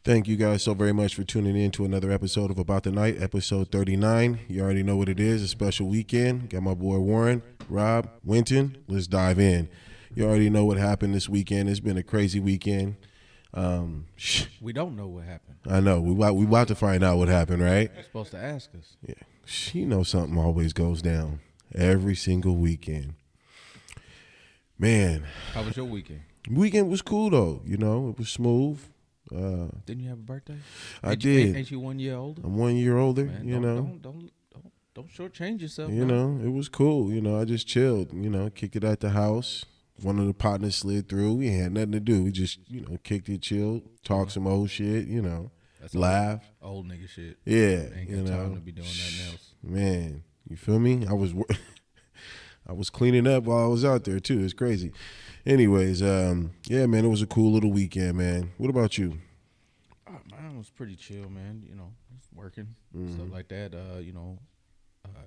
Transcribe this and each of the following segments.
Thank you guys so very much for tuning in to another episode of About the Night, episode 39. You already know what it is, a special weekend. Got my boy Warren, Rob, Winton. Let's dive in. You already know what happened this weekend. It's been a crazy weekend. We don't know what happened. I know. We about to find out what happened, right? You're supposed to ask us. Yeah. You know something always goes down every single weekend. Man. How was your weekend? Weekend was cool, though. You know, it was smooth. Didn't you have a birthday? I did. Ain't you 1 year older? I'm 1 year older. Man, don't shortchange yourself. You know, it was cool. You know, I just chilled. You know, kicked it at the house. One of the partners slid through. We had nothing to do. We just, kicked it, chilled, talked some old shit. That's laugh. Old nigga shit. Yeah, Ain't got time to be doing nothing else. Man, you feel me? I was cleaning up while I was out there too. It's crazy. Anyways, yeah, man, it was a cool little weekend, man. What about you? Mine was pretty chill, man. Just working, stuff like that.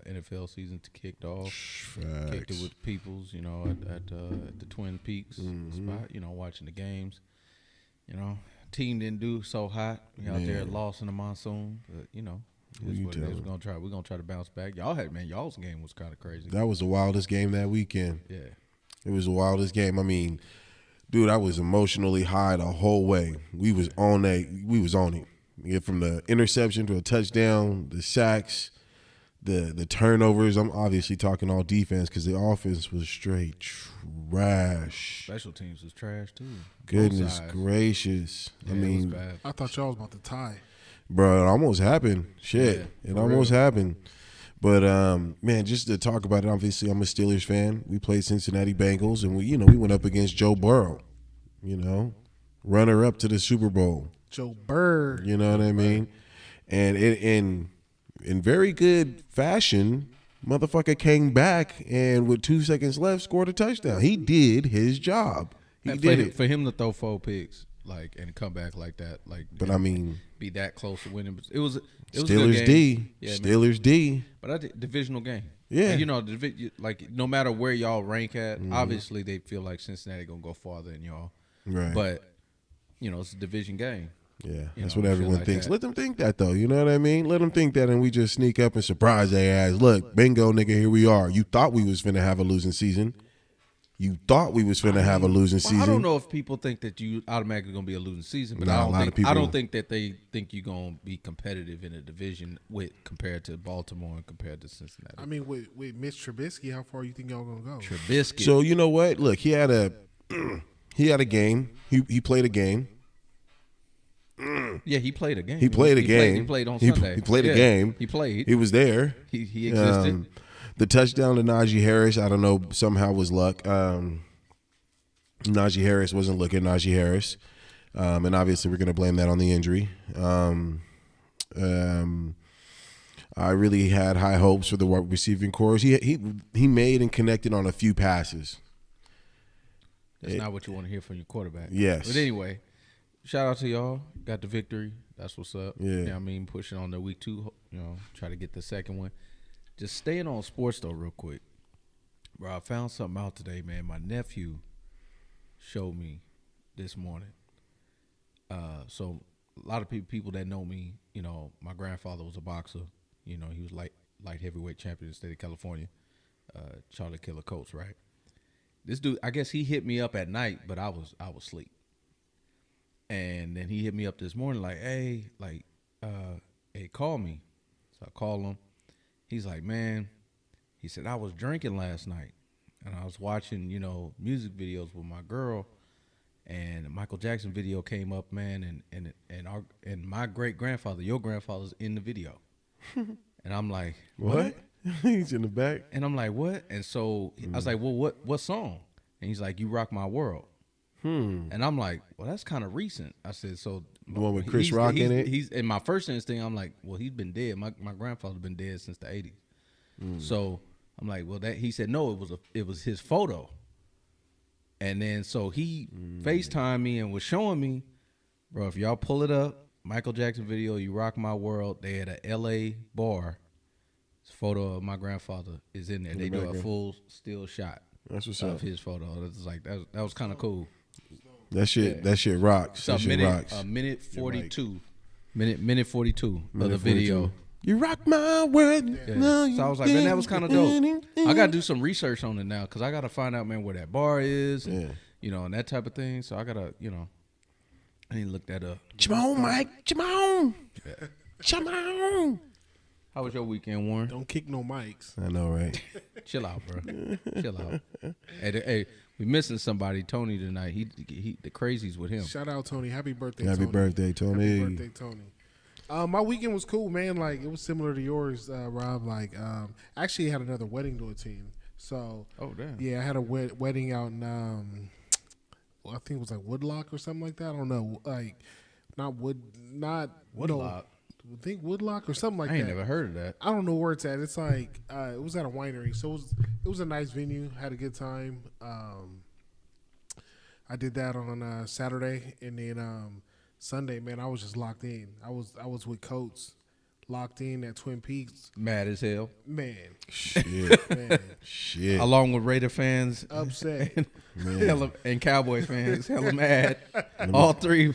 NFL season kicked off. Facts. Kicked it with peoples, at the Twin Peaks spot, watching the games. Team didn't do so hot. We out there lost in the monsoon, but it's what it is. We're gonna try to bounce back. Y'all's game was kind of crazy. That was the wildest game that weekend. Yeah. It was the wildest game. I mean, dude, I was emotionally high the whole way. We was on it. We get from the interception to a touchdown, the sacks, the turnovers. I'm obviously talking all defense because the offense was straight trash. Special teams was trash too. Goodness gracious. Yeah, I mean, it was bad. I thought y'all was about to tie. Bro, it almost happened. Shit, Yeah, it almost happened. But man, just to talk about it, obviously I'm a Steelers fan. We played Cincinnati Bengals, and we went up against Joe Burrow. Runner up to the Super Bowl. Joe Bird. You know what I mean? And in very good fashion, motherfucker came back and with 2 seconds left scored a touchdown. He did his job. He did it. For him to throw 4 picks and come back like that, But I mean, be that close to winning. It was a good Steelers game. D. Yeah, Steelers D. But I did divisional game. Yeah. And, no matter where y'all rank at, obviously they feel like Cincinnati gonna go farther than y'all. Right. But it's a division game. Yeah, You that's know, what shit everyone like thinks. that. Let them think that, though. You know what I mean? Let them think that, and we just sneak up and surprise their ass. Look, bingo, nigga, here we are. You thought we was finna have a losing season. Have a losing season. I don't know if people think that you automatically gonna be a losing season, but Nah, I don't think that they think you're gonna be competitive in a division compared to Baltimore and compared to Cincinnati. I mean, with Mitch Trubisky, how far you think y'all gonna go? Trubisky. So you know what? Look, he had a game. He played a game. Yeah, he played a game. He played a game. He played on Sunday. He played a game. He played. He was there. He existed. The touchdown to Najee Harris, I don't know, somehow was luck. Najee Harris wasn't looking Najee Harris. And obviously we're going to blame that on the injury. I really had high hopes for the receiving corps. He made and connected on a few passes. That's not what you want to hear from your quarterback. Yes. But anyway, shout out to y'all. Got the victory. That's what's up. Yeah. You know what I mean? Pushing on the week 2, try to get the second one. Just staying on sports, though, real quick. Bro, I found something out today, man. My nephew showed me this morning. So a lot of people that know me, my grandfather was a boxer. He was light heavyweight champion in the state of California. Charlie Killer Coach, right? This dude, I guess he hit me up at night, but I was asleep. And then he hit me up this morning hey, call me. So I call him. He's like, man, he said, I was drinking last night and I was watching, music videos with my girl, and a Michael Jackson video came up, man, and my great grandfather, your grandfather's in the video. And I'm like, what? He's in the back. And I'm like, what? And so I was like, well, what song? And he's like, You Rock My World. And I'm like, well, that's kind of recent. I said, so The one with Chris Rock in it? He's in my first instinct. I'm like, well, he's been dead. My grandfather's been dead since the 80s. So I'm like, well, he said no. It was his photo. And then so he FaceTimed me and was showing me, bro. If y'all pull it up, Michael Jackson video, You Rock My World. They had a L.A. bar. This photo of my grandfather is in there. They do a full still shot. That's what's of up. his photo. It's like that was kind of cool. That shit rocks. It's That shit rocks. a minute 42. Minute 42 of the video. You rock my world. Yeah. So I was like, man, that was kind of dope. I got to do some research on it now because I got to find out, man, where that bar is and, and that type of thing. So I got to, I need to look that up. Come on, Mike. Come on. Yeah. Come on. How was your weekend, Warren? Don't kick no mics. I know, right? Chill out, bro. Chill out. Hey, we missing somebody, Tony, tonight. He the crazies with him. Shout out, Tony. Happy birthday, Happy Tony. birthday, Tony. Happy birthday, Tony. My weekend was cool, man. Like, it was similar to yours, Rob. Like, actually had another wedding to attend. So, oh, damn. Yeah, I had a wedding out in, I think it was like Woodlock or something like that. I don't know. Like, not Woodlock. I think Woodlock or something like that. I ain't never heard of that. I don't know where it's at. It's like it was at a winery, so it was a nice venue. Had a good time. I did that on Saturday, and then Sunday, man, I was just locked in. I was with Coates, locked in at Twin Peaks. Mad as hell, man. Shit, man. Shit. Along with Raider fans, upset, and Cowboy fans, hella mad. All three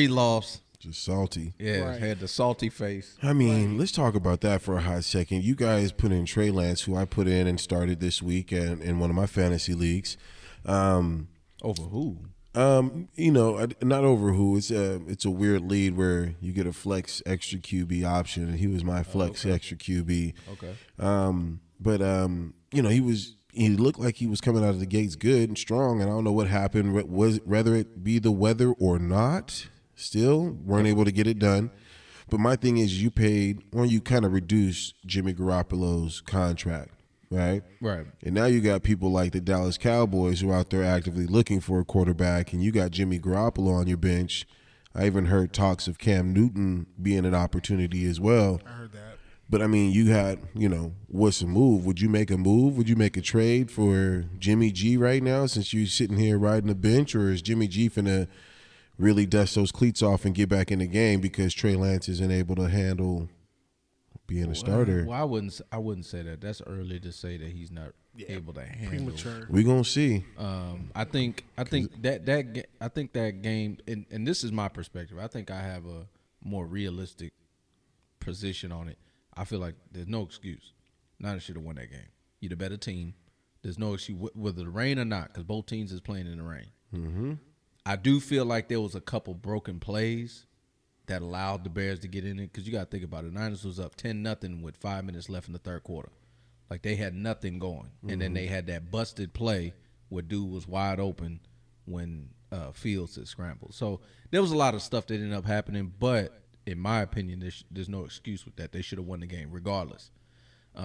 lost. Just salty. Yeah, right. Had the salty face. I mean, let's talk about that for a hot second. You guys put in Trey Lance, who I put in and started this week in one of my fantasy leagues. Over who? Not over who. It's a weird lead where you get a flex extra QB option, and he was my flex extra QB. Okay. But he looked like he was coming out of the gates good and strong, and I don't know what happened. Whether it be the weather or not. Still weren't able to get it done. But my thing is you kind of reduced Jimmy Garoppolo's contract, right? Right. And now you got people like the Dallas Cowboys who are out there actively looking for a quarterback, and you got Jimmy Garoppolo on your bench. I even heard talks of Cam Newton being an opportunity as well. I heard that. But, I mean, you had, what's a move? Would you make a move? Would you make a trade for Jimmy G right now since you're sitting here riding the bench, or is Jimmy G finna – really dust those cleats off and get back in the game because Trey Lance isn't able to handle being a starter? Well, I wouldn't say that. That's early to say that he's not able to handle. Premature. We gonna see. I think that game, and this is my perspective. I think I have a more realistic position on it. I feel like there's no excuse. Niners should have won that game. You're the better team. There's no excuse whether the rain or not, because both teams is playing in the rain. Mm-hmm. I do feel like there was a couple broken plays that allowed the Bears to get in it, because you got to think about it. Niners was up 10-0 with 5 minutes left in the third quarter. Like, they had nothing going. And then they had that busted play where dude was wide open when Fields had scrambled. So there was a lot of stuff that ended up happening, but in my opinion, there's no excuse with that. They should have won the game regardless,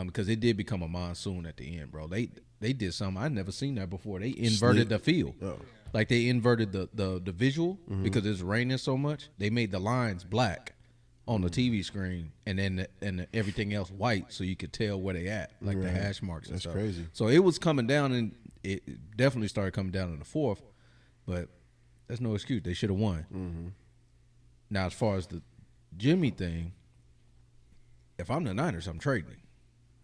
because it did become a monsoon at the end, bro. They did something. I'd never seen that before. They inverted the field. Oh. Like, they inverted the visual because it's raining so much. They made the lines black on the TV screen and everything else white so you could tell where they at, like the hash marks and stuff. That's crazy. So it was coming down, and it definitely started coming down in the fourth, but there's no excuse. They should have won. Mm-hmm. Now, as far as the Jimmy thing, if I'm the Niners, I'm trading.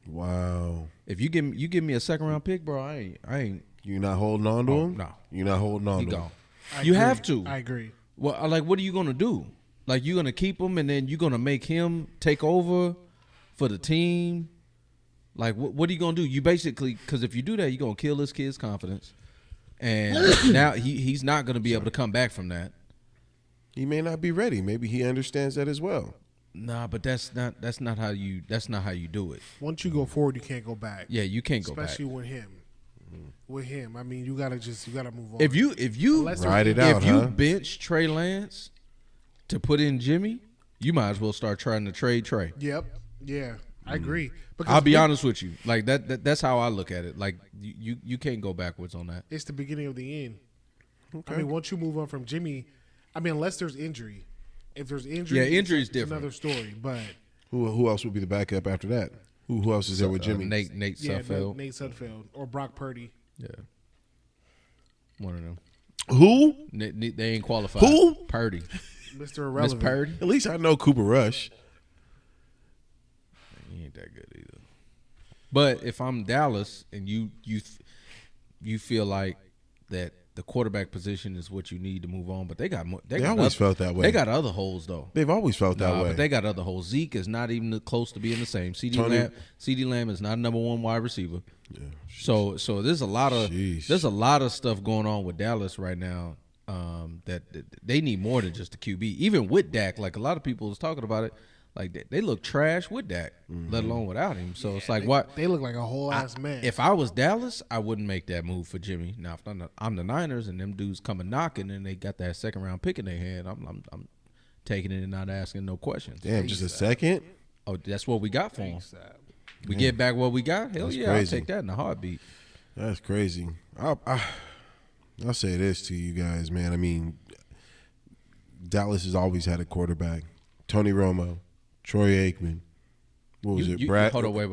Wow. If you give me a second round pick, bro, I ain't. You're not holding on to him? No. You're not holding on to him? Gone. You have to. I agree. Well, like, what are you going to do? Like, you're going to keep him and then you're going to make him take over for the team? Like, what are you going to do? You basically, because if you do that, you're going to kill this kid's confidence. And now he's not going to be able to come back from that. He may not be ready. Maybe he understands that as well. Nah, but that's not how you do it. Once you go forward, you can't go back. Yeah, you can't go back. Especially with him. With him, I mean, you gotta move on. If you ride it out, if you bench Trey Lance to put in Jimmy, you might as well start trying to trade Trey. Yep. Yeah, I agree. Because I'll be honest with you. Like that's how I look at it. Like you can't go backwards on that. It's the beginning of the end. Okay. I mean, once you move on from Jimmy, I mean, unless there's injury. If there's injury, injury is it's different. Another story. But who else would be the backup after that? Who else is there with Jimmy? Nate Sudfeld. Nate Sudfeld or Brock Purdy. Yeah, one of them. Who? They ain't qualified. Who? Purdy. Mr. Irrelevant. Miss Purdy. At least I know Cooper Rush. He ain't that good either. But if I'm Dallas and you feel like that the quarterback position is what you need to move on. But they got more. They always felt that way. They got other holes though. They've always felt that way. But they got other holes. Zeke is not even close to being the same. CD Lamb is not number one wide receiver. Yeah, so there's a lot of stuff going on with Dallas right now that they need more than just the QB. Even with Dak, like a lot of people was talking about it, like they look trash with Dak, let alone without him. So it's like what they look like a whole ass man. If I was Dallas, I wouldn't make that move for Jimmy. Now if I'm the Niners and them dudes coming knocking and they got that second round pick in their hand, I'm taking it and not asking no questions. Damn, just a second? Oh, that's what we got for him. We get back what we got? Hell yeah, crazy. I'll take that in a heartbeat. That's crazy. I'll say this to you guys, man. I mean, Dallas has always had a quarterback. Tony Romo, Troy Aikman. What was it, Brad? Hold on, wait.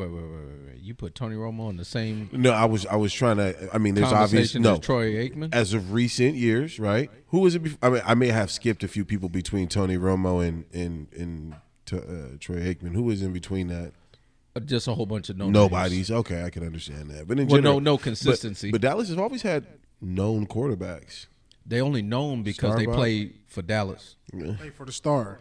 You put Tony Romo in the same No, I was trying to, I mean, there's obviously as Troy Aikman? As of recent years, right? Who was it before? I mean, I may have skipped a few people between Tony Romo and Troy Aikman. Who was in between that? Just a whole bunch of nobodies. Okay, I can understand that. But in general, no consistency. But Dallas has always had known quarterbacks. They only known because they play for Dallas. Yeah. Play for the Star.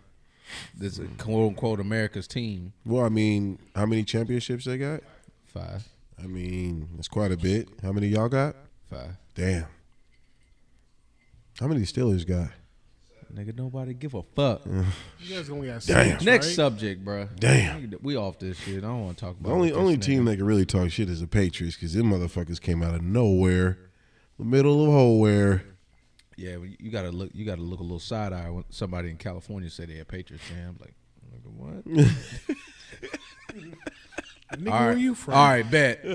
This is quote unquote America's team. Well, I mean, how many championships they got? 5. I mean, that's quite a bit. How many y'all got? 5. Damn. How many Steelers got? Nigga, nobody give a fuck. You guys only got 6. Damn. Next right? subject, bro. Damn. We off this shit. I don't want to talk about The only team that can really talk shit is the Patriots because them motherfuckers came out of nowhere, the middle of nowhere. Yeah, you gotta look a little side eye when somebody in California said they had Patriots fans. Like, what? Nigga, where are you from? All right, bet.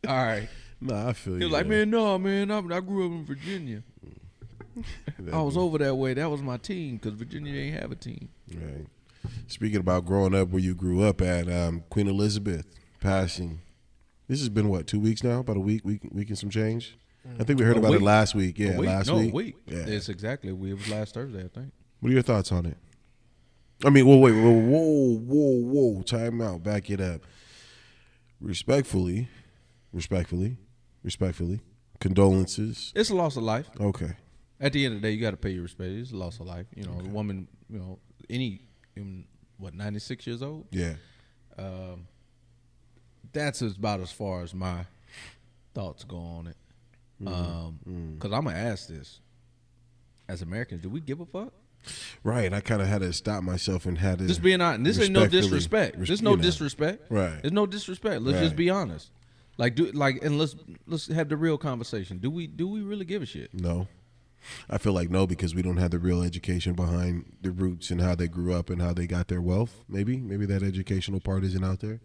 All right. Nah, I feel you. He was like, man, I grew up in Virginia. I was over that way. That was my team because Virginia didn't have a team. Right. Speaking about growing up where you grew up at, Queen Elizabeth passing. This has been, what, 2 weeks now? About a week and some change? I think we heard about it last week. Yeah, last week. A week. Yeah. It's exactly. It was last Thursday, I think. What are your thoughts on it? I mean, whoa. Time out. Back it up. Respectfully. Condolences. It's a loss of life. Okay. At the end of the day, you got to pay your respect. It's a loss of life. You know, a woman, 96 years old? Yeah. That's about as far as my thoughts go on it. Because I'm going to ask this. As Americans, do we give a fuck? Right. I kind of had to stop myself and had to. Just being honest. This ain't no disrespect. There's no disrespect. Right. There's no disrespect. Let's just be honest. And let's have the real conversation. Do we really give a shit? No. I feel like no, because we don't have the real education behind the roots and how they grew up and how they got their wealth. Maybe that educational part isn't out there.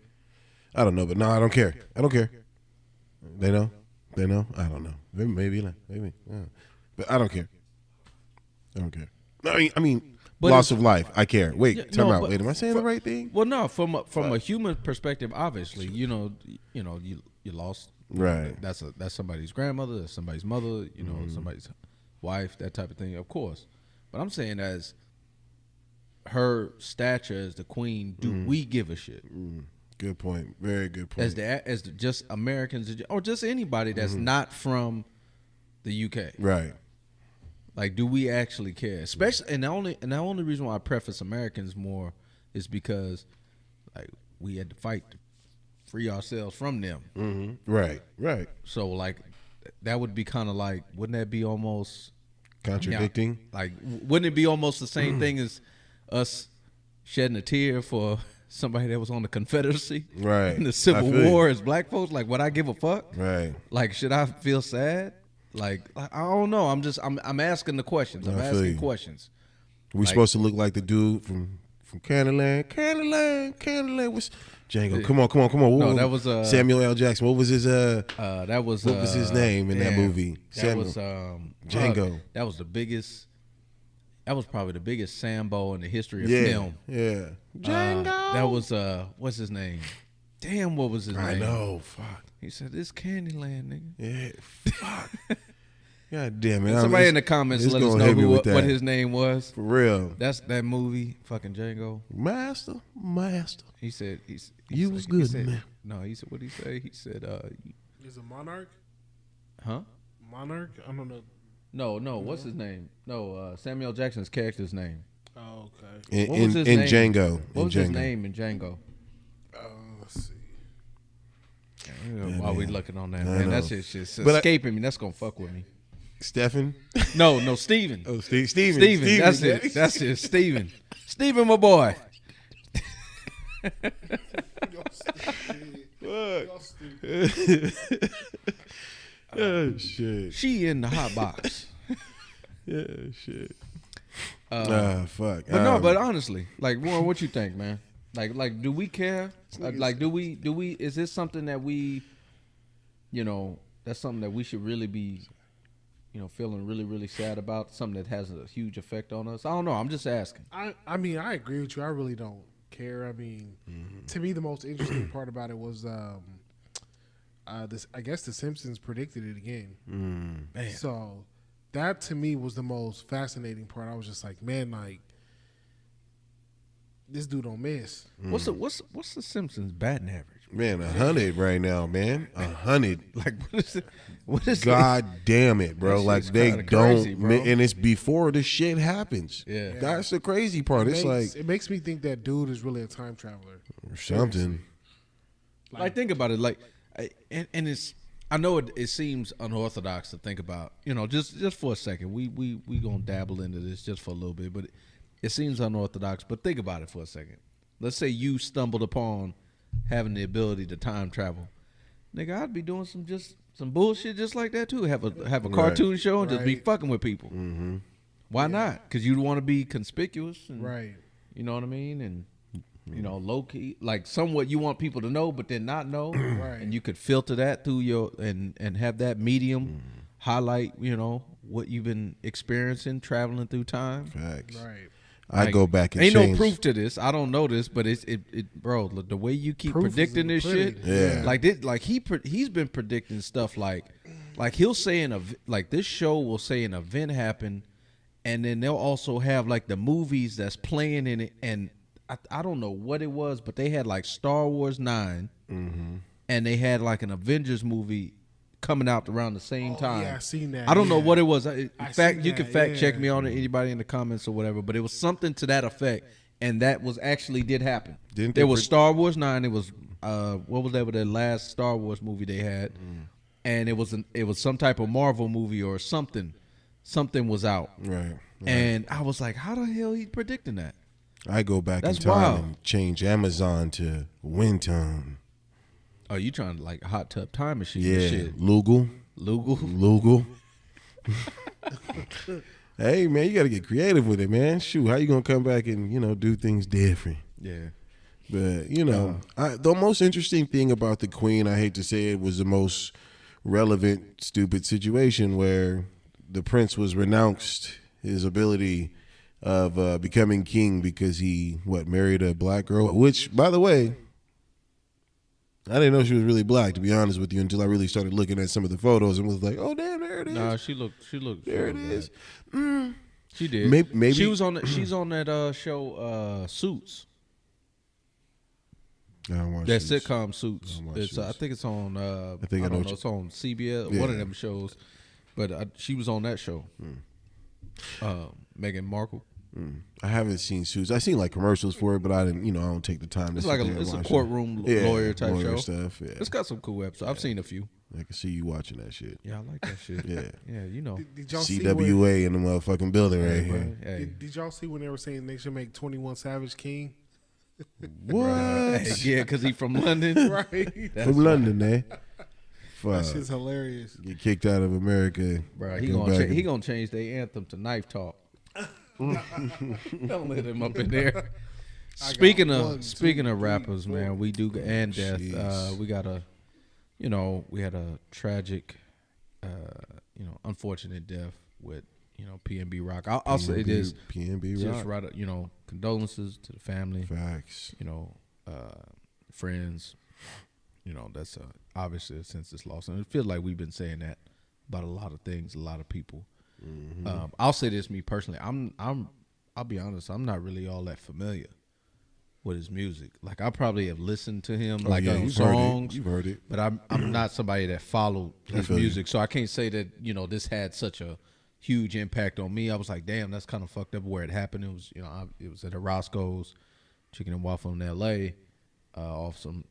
I don't know, but no, I don't care. They know. I don't know. Maybe not. Maybe. Yeah. But I don't care. I mean, loss of life. I care. Wait, time out. Wait, am I saying the right thing? Well, no. From a human perspective, obviously, you lost. Right. That's somebody's grandmother. That's somebody's mother. Somebody's wife. That type of thing. Of course. But I'm saying as her stature as the queen, do we give a shit? Good point. Very good point. As just Americans or just anybody that's not from the UK. Right. Like, do we actually care? Especially, and the only reason why I preface Americans more is because, like, we had to fight to free ourselves from them. Mm-hmm. Right. So, like, that would be kind of like, wouldn't that be almost contradicting? Like, wouldn't it be almost the same thing as us shedding a tear for somebody that was on the Confederacy, right, in the Civil War as black folks? Like, would I give a fuck? Right. Like, should I feel sad? Like, I don't know. I'm asking the questions. I'm asking questions. We supposed to look like the dude from Candyland. Candyland was Django. Come on. No, that was Samuel L. Jackson. What was his that was what was his name in that movie? That was Django. That was the biggest. That was probably the biggest Sambo in the history of film. Yeah. Django. That was what's his name? Damn, what was his name? I know. Fuck. He said, "This Candyland, nigga." Yeah. Fuck. God damn it. Somebody in the comments let us know what his name was. For real. That's that movie, fucking Django. Master. He said, you was good, man. No, he said, what did he say? He said, He's a monarch? Huh? Monarch? I don't know. No. What's his name? No, Samuel Jackson's character's name. Oh, okay. What was his in name? Django. What was his name in Django? Let's see. While we looking on that, man, know. that's just escaping me. That's gonna fuck with me. Stephen? No, Steven. Oh, Steven. Steven, that's it. That's it. Steven. Steven, my boy. Oh, shit. She in the hot box. Yeah, shit. Fuck. But no, but honestly, like, Warren, what you think, man? Like, do we care? Like, do we? Is this something that we, that's something that we should really be, feeling really, really sad about? Something that has a huge effect on us? I don't know. I'm just asking. I mean, I agree with you. I really don't care. I mean, to me, the most interesting part about it was this. I guess The Simpsons predicted it again. Man. So that to me was the most fascinating part. I was just like, man, like this dude don't miss. What's the Simpsons batting average? Man, 100 right now, man. 100. Like, what is God damn it, bro. Like, they kinda don't. crazy, bro. And it's before the shit happens. Yeah. That's the crazy part. It makes me think that dude is really a time traveler. Or something. Like, think about it. Like, and it's. I know it seems unorthodox to think about. Just for a second, we gonna dabble into this just for a little bit, but it seems unorthodox. But think about it for a second. Let's say you stumbled upon having the ability to time travel. Nigga, I'd be doing some bullshit just like that too. Have a cartoon show and just be fucking with people. Mm-hmm. Why not? Because you'd want to be conspicuous, and, Right. You know what I mean, and low key, like somewhat you want people to know, but then not know, Right. and you could filter that through your and have that medium highlight, what you've been experiencing traveling through time. Facts. Right. I go back and ain't change. no proof to this. I don't know this, but bro. The way you keep Proof is predicting in the this shit, pudding. Yeah. like this, like he's been predicting stuff like he'll say like this show will say an event happened, and then they'll also have like the movies that's playing in it, and I don't know what it was, but they had like Star Wars 9, and they had like an Avengers movie coming out around the same time. Yeah, I seen that. I don't know yeah. what it was. In fact, you seen can that, fact check yeah. me on it, anybody in the comments or whatever, but it was something to that effect, and that was actually did happen. Didn't there they was Star Wars 9. It was what was that? With the last Star Wars movie they had, and it was some type of Marvel movie or something. Something was out, Right. and I was like, how the hell he predicting that? I go back That's in time wild. and change Amazon to Winton. Oh, you trying to like hot tub time machine? Yeah. And shit. Lugal. Hey, man, you got to get creative with it, man. Shoot, how you going to come back and, do things different? Yeah. But, the most interesting thing about the Queen, I hate to say it, was the most relevant, stupid situation where the prince was renounced his ability of becoming king because he, married a black girl? Which, by the way, I didn't know she was really black, to be honest with you, until I really started looking at some of the photos and was like, oh, damn, there it is. Nah, she looked. There it is. She did. Maybe she was on. She's on that show, Suits. I don't watch That Suits. sitcom Suits. I don't watch It's I Suits. think it's on. I think I know don't what know. you- It's on CBS. Yeah. One of them shows. But she was on that show. Meghan Markle. I haven't seen Suits. I seen like commercials for it, but I didn't. I don't take the time to. It's sit like there and it's a watch courtroom it. lawyer type show. stuff. Yeah, It's got some cool episodes. I've seen a few. I can see you watching that shit. Yeah, I like that shit. Yeah. Yeah, Did y'all see when, CWA in the motherfucking building right here. Hey, did y'all see when they were saying they should make 21 Savage king? What? yeah, because he from London. Right. From London, eh? Fuck. That shit's hilarious. Get kicked out of America. Bro, he Go gonna back he gonna change their anthem to Knife Talk. Don't let him up in there. Speaking of rappers, man, we do and death. Jeez. We got we had a tragic, unfortunate death with PNB Rock. I'll say this, PNB just Rock. right. Condolences to the family. Facts. Friends. That's obviously a senseless loss, and it feels like we've been saying that about a lot of things, a lot of people. I'll say this, me personally, I'll be honest, I'm not really all that familiar with his music. Like I probably have listened to him you've songs. You've heard it. But I'm not somebody that followed his music, so I can't say that this had such a huge impact on me. I was like, damn, that's kind of fucked up where it happened. It was it was at a Roscoe's Chicken and Waffle in L.A. Off some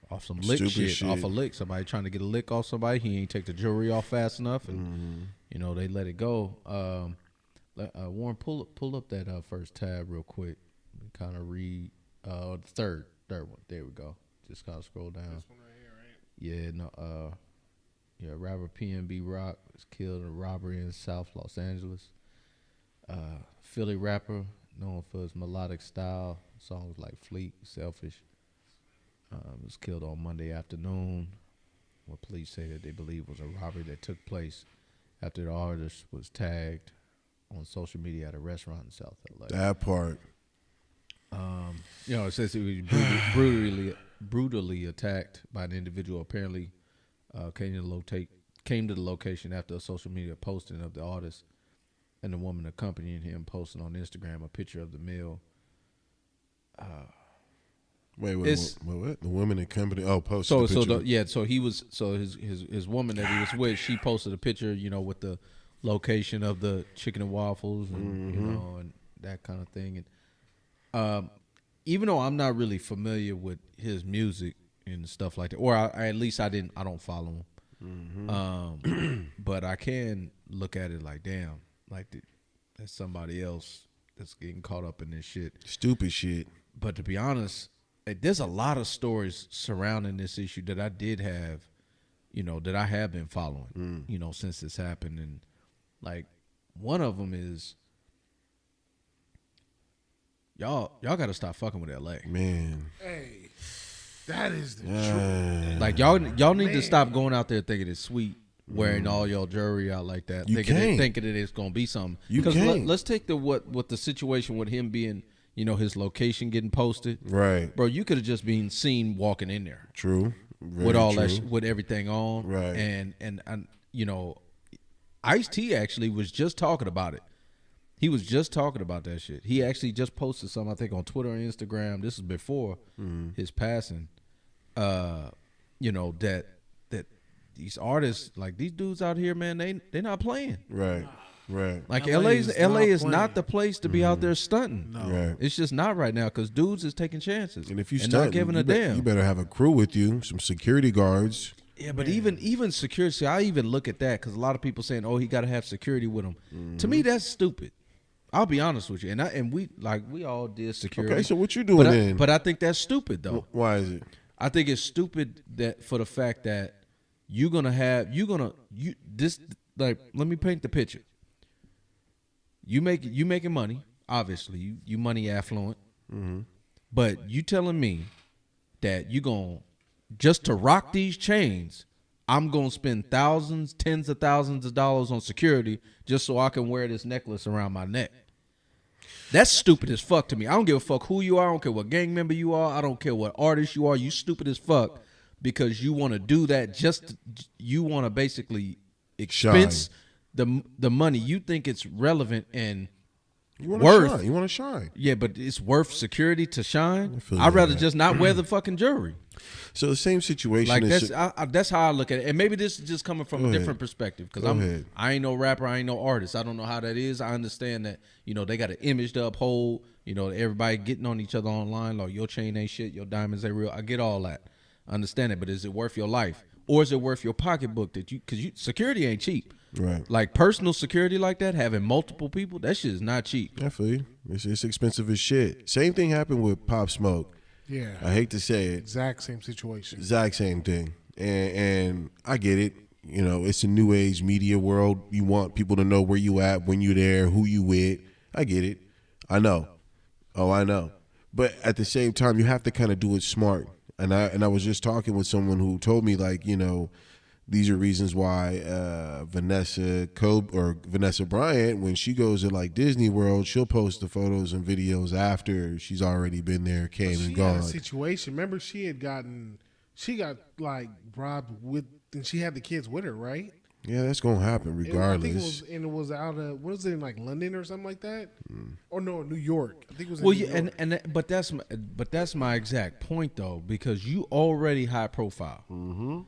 off some lick shit, off a lick. Somebody trying to get a lick off somebody. He ain't take the jewelry off fast enough, and they let it go. Warren, pull up that first tab real quick. Kind of read the third one. There we go. Just kind of scroll down. This one right here, right? Yeah, rapper PNB Rock was killed in a robbery in South Los Angeles. Philly rapper known for his melodic style, songs like Fleet, Selfish, was killed on Monday afternoon. What police say that they believe was a robbery that took place after the artist was tagged on social media at a restaurant in South LA. That part. It says he was brutally attacked by an individual. Apparently, came to the location after a social media posting of the artist and the woman accompanying him posting on Instagram a picture of the meal. Wait, what? The woman accompanying posted the picture. So his woman that he was with, she posted a picture, with the location of the chicken and waffles and and that kind of thing. And even though I'm not really familiar with his music and stuff like that, or at least I don't follow him. But I can look at it like, damn, like that's somebody else that's getting caught up in this shit. Stupid shit. But to be honest, there's a lot of stories surrounding this issue that I did have, that I have been following, since this happened. And like one of them is, y'all got to stop fucking with LA. Man. Hey, that is the truth. Like y'all need to stop going out there thinking it's sweet, wearing all your jewelry out like that, thinking that it's gonna be something. Because let's take what the situation with him being, his location getting posted. Right, bro. You could have just been seen walking in there. True. With all that, with everything on. Right. And Ice-T actually was just talking about it. He was just talking about that shit. He actually just posted something, I think, on Twitter or Instagram. This is before his passing. That these artists, like these dudes out here, man, they not playing. Right. Like LA is not the place to be out there stunting. No. Right. It's just not right now because dudes is taking chances. And if you not giving a damn, you better have a crew with you, some security guards. Yeah, but even security, I even look at that because a lot of people saying, "Oh, he got to have security with him." To me, that's stupid. I'll be honest with you, and we all did security. Okay, so what you doing then? But I think that's stupid though. Why is it? I think it's stupid that for the fact that let me paint the picture. You making money, obviously. You money affluent, but you telling me that you gonna just to rock these chains, I'm gonna spend thousands, tens of thousands of dollars on security just so I can wear this necklace around my neck. That's stupid as fuck to me. I don't give a fuck who you are. I don't care what gang member you are. I don't care what artist you are. You stupid as fuck because you want to do that. You want to basically expense the money. You think it's relevant and worth. You want to shine. Yeah, but it's worth security to shine. I'd rather just not wear the fucking jewelry. So the same situation. Like that's how I look at it. And maybe this is just coming from a different perspective because I ain't no rapper, I ain't no artist. I don't know how that is. I understand that they got an image to uphold. Everybody getting on each other online like your chain ain't shit, your diamonds ain't real. I get all that. I understand it, but is it worth your life or is it worth your pocketbook because security ain't cheap. Right. Like personal security like that, having multiple people, that shit is not cheap. I feel you. It's expensive as shit. Same thing happened with Pop Smoke. Yeah. I hate to say it. Exact same situation. Exact same thing. And I get it. It's a new age media world. You want people to know where you at, when you there, who you with. I get it. I know. Oh, I know. But at the same time, you have to kind of do it smart. And I was just talking with someone who told me these are reasons why Vanessa Bryant, when she goes to like Disney World, she'll post the photos and videos after she's already been there, came and gone. She had a situation. Remember, she got like robbed with, and she had the kids with her, right? Yeah, that's gonna happen regardless. It was out of what is it in like London or something like that, or no, New York. I think it was. Well, in New yeah, York. but that's my exact point though, because you already high profile. Mm-hmm.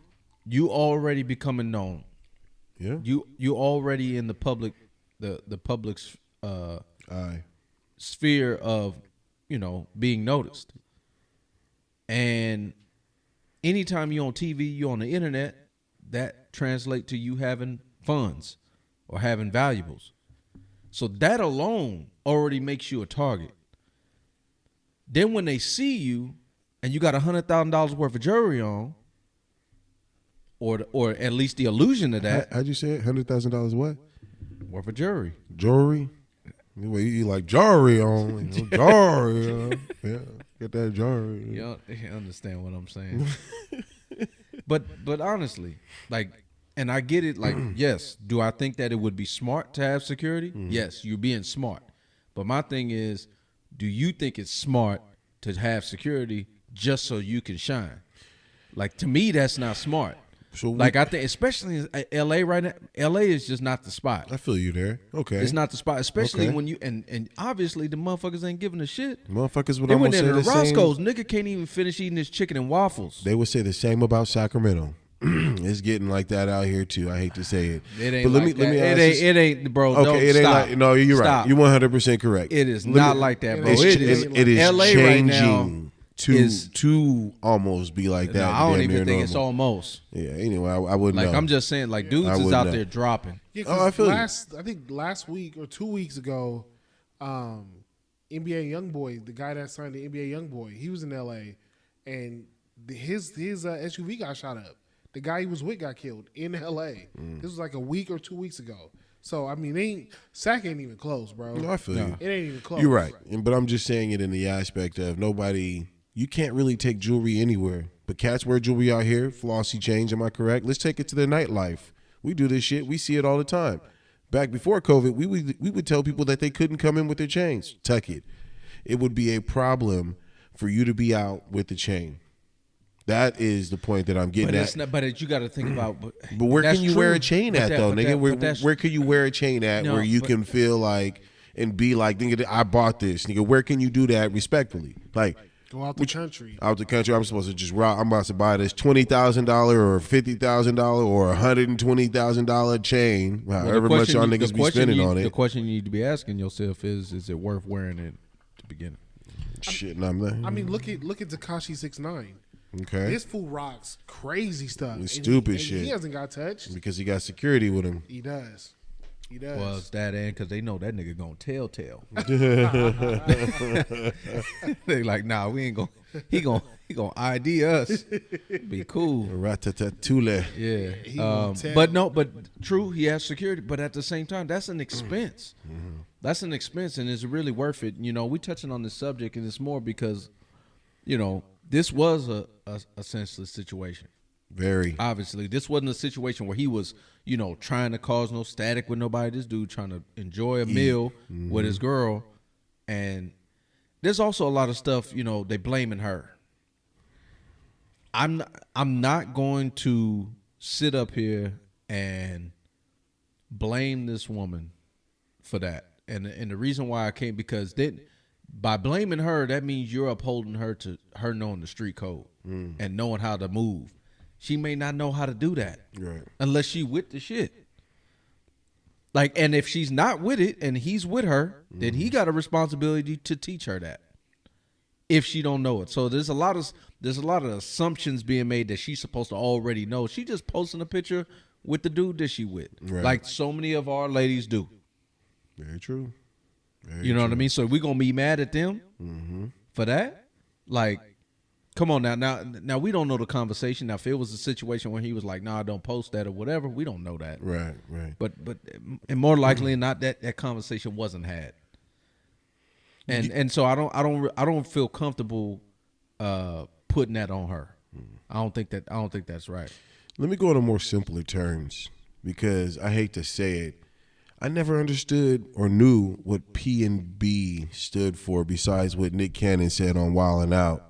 You already becoming known. Yeah. You already in the public, the public's sphere of, being noticed. And anytime you're on TV, you're on the internet, that translates to you having funds or having valuables. So that alone already makes you a target. Then when they see you and you got $100,000 worth of jewelry on, or at least the illusion of that. How'd you say it? $100,000 what? Worth of jewelry. Jewelry? You like jewelry on. Jewelry. Yeah. Get that jewelry. You understand what I'm saying. But honestly, like, and I get it, like, yes, do I think that it would be smart to have security? Mm-hmm. Yes, you're being smart. But my thing is, do you think it's smart to have security just so you can shine? Like, to me, that's not smart. So I think, especially in L.A. right now, L.A. is just not the spot. I feel you there. Okay. It's not the spot, especially when you, and obviously the motherfuckers ain't giving a shit. Motherfuckers would they almost went say into the Roscoe's, same. nigga can't even finish eating his chicken and waffles. They would say the same about Sacramento. It's getting like that out here too. I hate to say it. It ain't but let like me that. It ain't, bro. Okay, Don't it ain't stop. like, no, you're Stop. right. You're 100% correct. It is not like that, bro. It is LA changing right now to almost be like that. No, I don't even think it's almost. Yeah. Anyway, I wouldn't like. know. I'm just saying, like, dudes is out there dropping. Yeah, I feel I think last week or 2 weeks ago, NBA YoungBoy, the guy that signed the NBA YoungBoy, he was in LA, and his SUV got shot up. The guy he was with got killed in LA. This was like a week or 2 weeks ago. So I mean, Sac ain't even close, bro. No, I feel you. It ain't even close. You're right, but I'm just saying it in the aspect of nobody. You can't really take jewelry anywhere, but cats wear jewelry out here. Flossy chains, am I correct? Let's take it to their nightlife. We do this shit. We see it all the time. Back before COVID, we would tell people that they couldn't come in with their chains. Tuck it. It would be a problem for you to be out with the chain. That is the point that I'm getting at. But you got to think about. But where can you wear a chain at, though, nigga? Where can you wear a chain at where you can feel like and be like, nigga, I bought this, nigga? Where can you do that respectfully? Like, go out the country. Out the country, I'm supposed to just route. I'm about to buy this $20,000 or $50,000 or $120,000 chain. However much y'all niggas be spending on it. The question you need to be asking yourself is it worth wearing it to begin? Shit, I mean, look at Tekashi 6ix9ine. Okay, this fool rocks crazy stuff. It's stupid shit. He hasn't got touched because he got security with him. He does. Well, it's that end because they know that nigga gonna tell. They like, nah, we ain't gonna. He gonna ID us. Be cool. Ratatatule. Yeah. But true, he has security. But at the same time, that's an expense. Mm-hmm. That's an expense, and it's really worth it. We touching on this subject, and it's more because, this was a senseless situation. Very. Obviously, this wasn't a situation where he was, trying to cause no static with nobody. This dude trying to enjoy a meal with his girl. And there's also a lot of stuff, they blaming her. I'm not going to sit up here and blame this woman for that. And the reason why I can't, because then by blaming her, that means you're upholding her to her knowing the street code and knowing how to move. She may not know how to do that, right? Unless she with the shit. Like, and if she's not with it and he's with her, then he got a responsibility to teach her that. If she don't know it, so there's a lot of assumptions being made that she's supposed to already know. She just posting a picture with the dude that she with, like so many of our ladies do. Very true. You know what I mean? So we gonna be mad at them for that? Like, come on now we don't know the conversation. Now, if it was a situation where he was like, "Nah, don't post that" or whatever, we don't know that. Right. But and more likely than not, that conversation wasn't had. And so I don't feel comfortable putting that on her. I don't think that's right. Let me go to more simpler terms, because I hate to say it, I never understood or knew what P and B stood for besides what Nick Cannon said on Wildin' Out.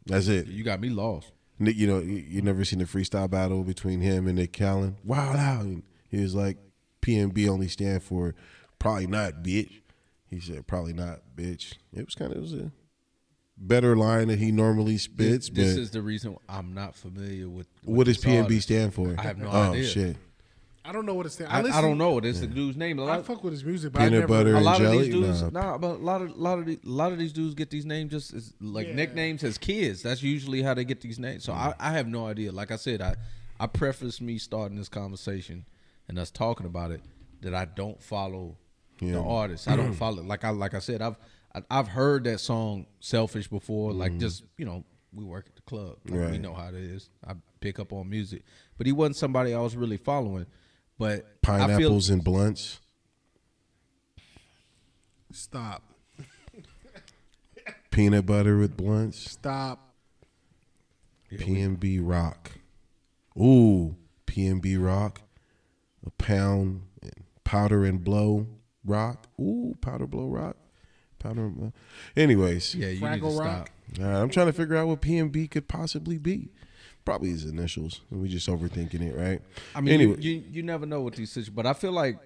That's it. You got me lost. Nick, you never seen the freestyle battle between him and Nick Callen? Wild out. And he was like, PNB only stand for probably not, bitch. He said, probably not, bitch. It was a better line that he normally spits. This but is the reason I'm not familiar with what does this PNB artist. stand for? I have no oh, idea. Shit. I don't know what it's. I don't know. It's the dude's name. I fuck with his music, but Peanut I never, butter A and lot of jelly? these dudes, Nah. but a lot of these dudes get these names just as like Yeah. nicknames as kids. That's usually how they get these names. So I have no idea. Like I said, I preface me starting this conversation and us talking about it that I don't follow the artist. I don't follow. Like I said, I've heard that song "Selfish" before. Like just we work at the club. Like, Right. we know how it is. I pick up on music, but he wasn't somebody I was really following. But Pineapples and blunts. Stop. Peanut butter with blunts. Stop. PNB Rock. Ooh, PNB Rock. A pound. Powder and blow rock. Ooh, powder blow rock. Powder and blow. Anyways. Yeah, you need to Fraggle stop. Rock. All right, I'm trying to figure out what PNB could possibly be. Probably his initials. We just overthinking it, right? I mean, anyway. you never know what these situations. But I feel like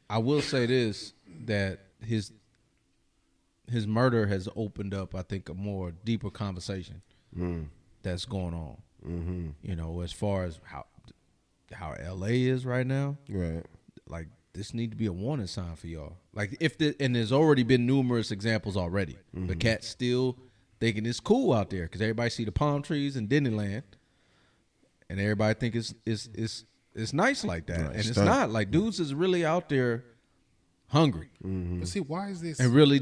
I will say this, that his murder has opened up, I think, a more deeper conversation that's going on. Mm-hmm. As far as how LA is right now, Right. like this need to be a warning sign for y'all. Like and there's already been numerous examples already. The cats still thinking it's cool out there because everybody see the palm trees in Disneyland. And everybody think it's nice like that, Right, and it's stunt. not. Like dudes is really out there hungry But see, why is this? and really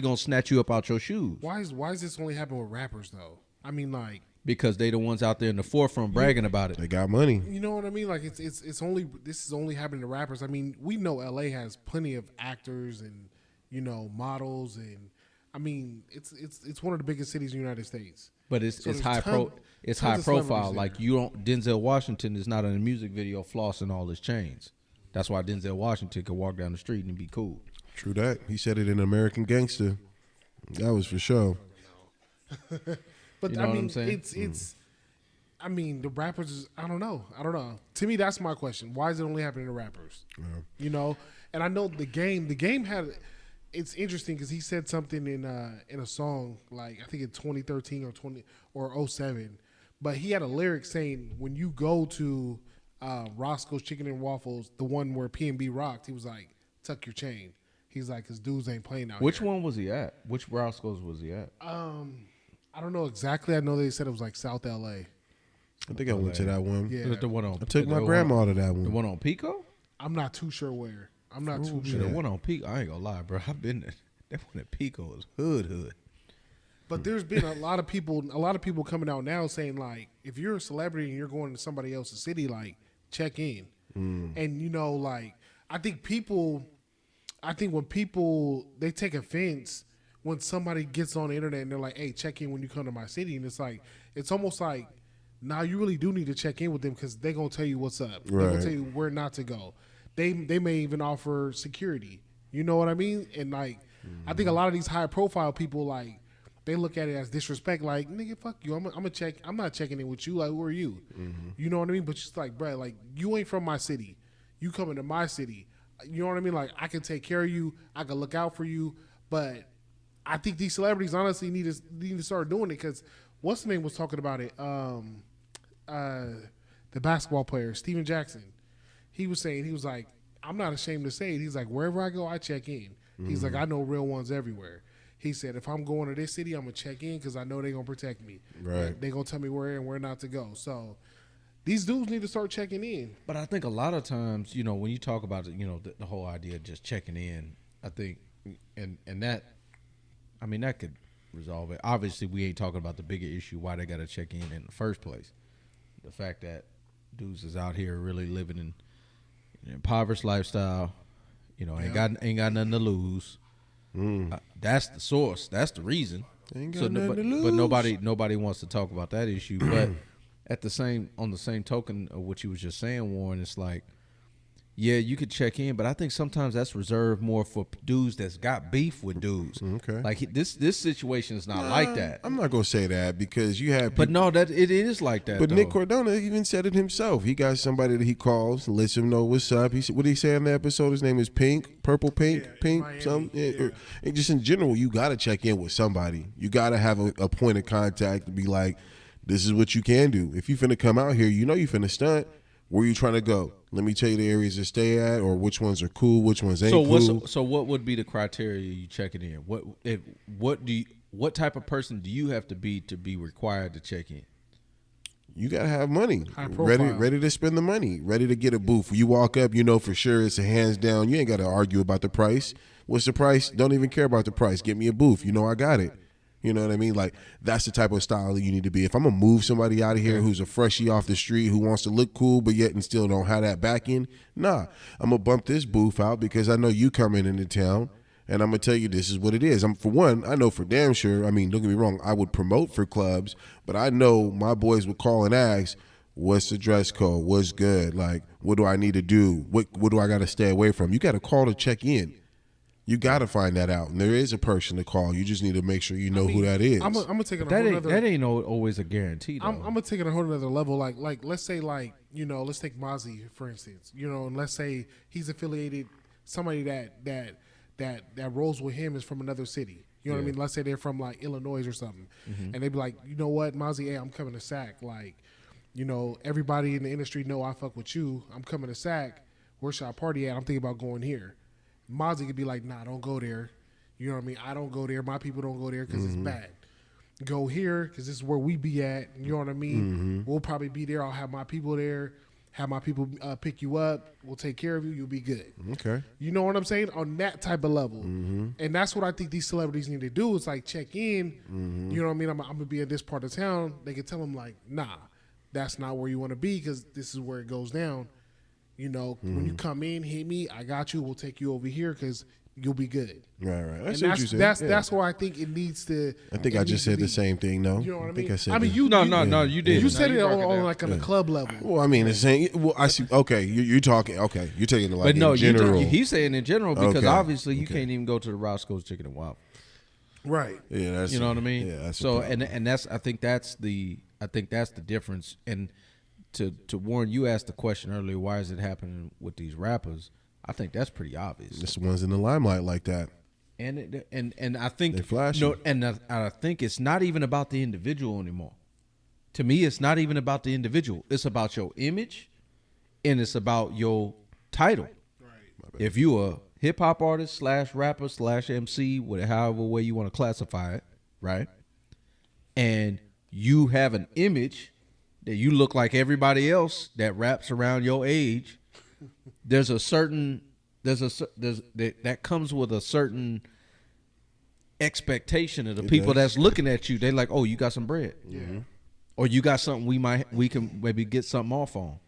gonna snatch you up out your shoes Why is this only happening with rappers though? I mean, like, because they the ones out there in the forefront bragging about it. They got money. you know what I mean? Like, it's only this is only happening to rappers. I mean, we know LA has plenty of actors and models, and I mean, it's one of the biggest cities in the United States. But it's So there's high tons high of profile. celebrities Like there. Denzel Washington is not in a music video flossing all his chains. That's why Denzel Washington could walk down the street and be cool. True that. He said it in American Gangster. That was for sure. But You know I what mean, I'm saying? it's. I mean, the rappers. I don't know. To me, that's my question. Why is it only happening to rappers? Yeah. And I know the game. The game had. It's interesting because he said something in a song like I think in 2013 or 07, but he had a lyric saying when you go to Roscoe's Chicken and Waffles, the one where PNB rocked, he was like, tuck your chain. He's like, cause dudes ain't playing out Which here. one was he at? Which Roscoe's was he at? I don't know exactly. I know they said it was like South LA. I think I went to that one. Yeah. Was it the one on? I took my the grandma to that The one. one on Pico? I'm not too sure where. I'm not too Yeah, sure. the one on Pico. I ain't gonna lie, bro. I've been there. That one at Pico is hood. But there's been a lot of people coming out now saying like, if you're a celebrity and you're going to somebody else's city, like check in. And like I think when people they take offense when somebody gets on the internet and they're like, hey, check in when you come to my city, and it's almost like, nah, you really do need to check in with them because they're gonna tell you what's up. They're Right. gonna tell you where not to go. They may even offer security. You know what I mean? And like, I think a lot of these high profile people like they look at it as disrespect. Like, nigga, fuck you. I'm gonna check. I'm not checking in with you. Like, who are you? You know what I mean? But just like, bro, like you ain't from my city. You coming to my city. You know what I mean? Like, I can take care of you. I can look out for you. But I think these celebrities honestly need to start doing it because what's the name was talking about it? The basketball player Steven Jackson. He was saying, he was like, I'm not ashamed to say it. He's like, wherever I go, I check in. He's like, I know real ones everywhere. He said, if I'm going to this city, I'm going to check in because I know they're going to protect me. Right. They're going to tell me where and where not to go. So these dudes need to start checking in. But I think a lot of times, when you talk about it, the whole idea of just checking in, I think, and that, I mean, that could resolve it. Obviously, we ain't talking about the bigger issue, why they got to check in the first place. The fact that dudes is out here really living in an impoverished lifestyle, ain't got nothing to lose. That's the source. That's the reason. Ain't got nothing to lose. But nobody wants to talk about that issue. But on the same token of what you was just saying, Warren, it's like Yeah, you could check in, but I think sometimes that's reserved more for dudes that's got beef with dudes. Okay. Like this situation is not like that. I'm not gonna say that because you have. But no, that it is like that. But though. Nick Cardona even said it himself. He got somebody that he calls, lets him know what's up. He said, what did he say in the episode? His name is Pink, Purple Pink, Pink, Miami, something. yeah. And just in general, you got to check in with somebody. You got to have a point of contact to be like, this is what you can do. If you finna come out here, you know you finna stunt. Where you trying to go? Let me tell you the areas to stay at, or which ones are cool, which ones ain't cool. So what would be the criteria you checking in? What type of person do you have to be required to check in? You gotta have money, High profile. ready to spend the money, ready to get a booth. You walk up, you know for sure it's a hands down. You ain't got to argue about the price. What's the price? Don't even care about the price. Get me a booth. You know I got it. You know what I mean? Like, that's the type of style that you need to be. If I'm going to move somebody out of here who's a freshie off the street who wants to look cool but yet and still don't have that back end, nah. I'm going to bump this booth out because I know you coming into town, and I'm going to tell you this is what it is. For one, I know for damn sure, I mean, don't get me wrong, I would promote for clubs, but I know my boys would call and ask, what's the dress code? What's good? Like, what do I need to do? What do I got to stay away from? You got to call to check in. You got to find that out, and there is a person to call. You just need to make sure you know who that is. I'm gonna take it a whole nother. That ain't always a guarantee. Though. I'm gonna take it a whole other level. Like let's say let's take Mozzie for instance. And let's say he's affiliated somebody that rolls with him is from another city. You know what I mean? Let's say they're from like Illinois or something, and they be like, you know what, Mozzie, hey, I'm coming to SAC. Like, everybody in the industry know I fuck with you. I'm coming to SAC. Where should I party at? I'm thinking about going here. Mozzie could be like, nah, don't go there. You know what I mean? I don't go there. My people don't go there because it's bad. Go here because this is where we be at. You know what I mean? We'll probably be there. I'll have my people there. Have my people pick you up. We'll take care of you. You'll be good. Okay. You know what I'm saying? On that type of level. And that's what I think these celebrities need to do is like check in. You know what I mean? I'm going to be in this part of town. They can tell them like, nah, that's not where you want to be because this is where it goes down. When you come in, hit me. I got you. We'll take you over here because you'll be good. Right. That's where I think it needs to. I think I just said the same thing. No, You know what I mean? think I said. I mean, that. you did. You said it on like on a club level. Well, I mean, it's saying. Well, I see. Okay, you're talking. Okay, you're taking it like But no, in general. he's saying in general because Okay. obviously you can't even go to the Roscoe's Chicken and Waffle. Right. Yeah, that's. You know what I mean? Yeah, that's so a problem. and that's I think that's the difference. And to Warren, you asked the question earlier, why is it happening with these rappers? I think that's pretty obvious. This one's in the limelight like that. And I think They flashy. I think it's not even about the individual anymore. To me, it's not even about the individual. It's about your image, and it's about your title. Right. If you a hip hop artist / rapper / MC, however way you want to classify it, right? And you have an image that you look like everybody else that raps around your age. That comes with a certain expectation of the people that's looking at you. They like, oh, you got some bread, or you got something we can maybe get something off on,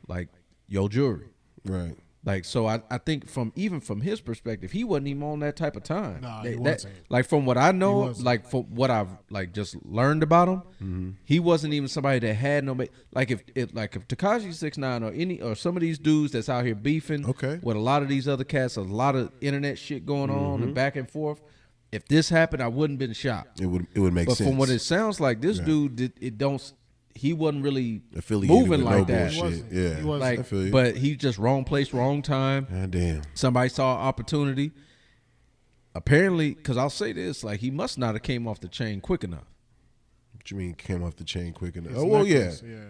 like your jewelry, Right. Like, so I think from his perspective, he wasn't even on that type of time. Nah, he wasn't. Like from what I know, like from what I've like just learned about him, he wasn't even somebody that had no like if Tekashi 6ix9ine or some of these dudes that's out here beefing with a lot of these other cats, a lot of internet shit going on and back and forth. If this happened, I wouldn't been shocked. It would make sense. But from what it sounds like, this dude he wasn't really affiliated moving with like no that. bullshit. Yeah, He wasn't. Like, I feel you. but he just wrong place, wrong time. God damn. Somebody saw an opportunity. Apparently, because I'll say this, like he must not have came off the chain quick enough. What you mean came off the chain quick enough? His Oh well, yeah. necklace, yeah.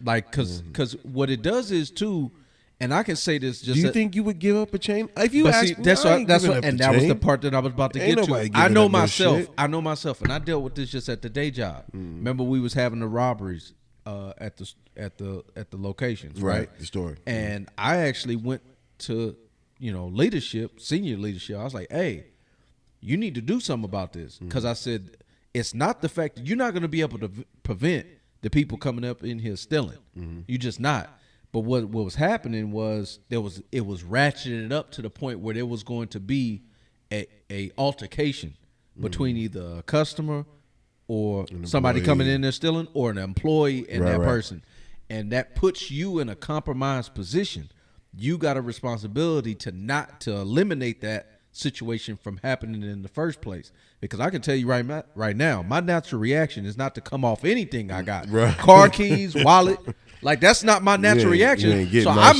Like, because what it does is too, and I can say this just. Do you think you would give up a chain? If you But ask see, me, that's I what, ain't that's giving what, up and the that was chain. the part that I was about to Ain't get to. nobody I giving know up no myself. shit. I know myself, and I dealt with this just at the day job. Remember, we was having the robberies at the locations, right? The story. And I actually went to leadership, senior leadership. I was like, hey, you need to do something about this, because I said it's not the fact that you're not going to be able to prevent the people coming up in here stealing. You just not. But what was happening was it was ratcheted up to the point where there was going to be a altercation between either a customer or somebody coming in there stealing, or an employee and that person. And that puts you in a compromised position. you got a responsibility to eliminate that situation from happening in the first place. Because I can tell you right now, my natural reaction is not to come off anything I got. Right. Car keys, wallet. Like that's not my natural reaction. So I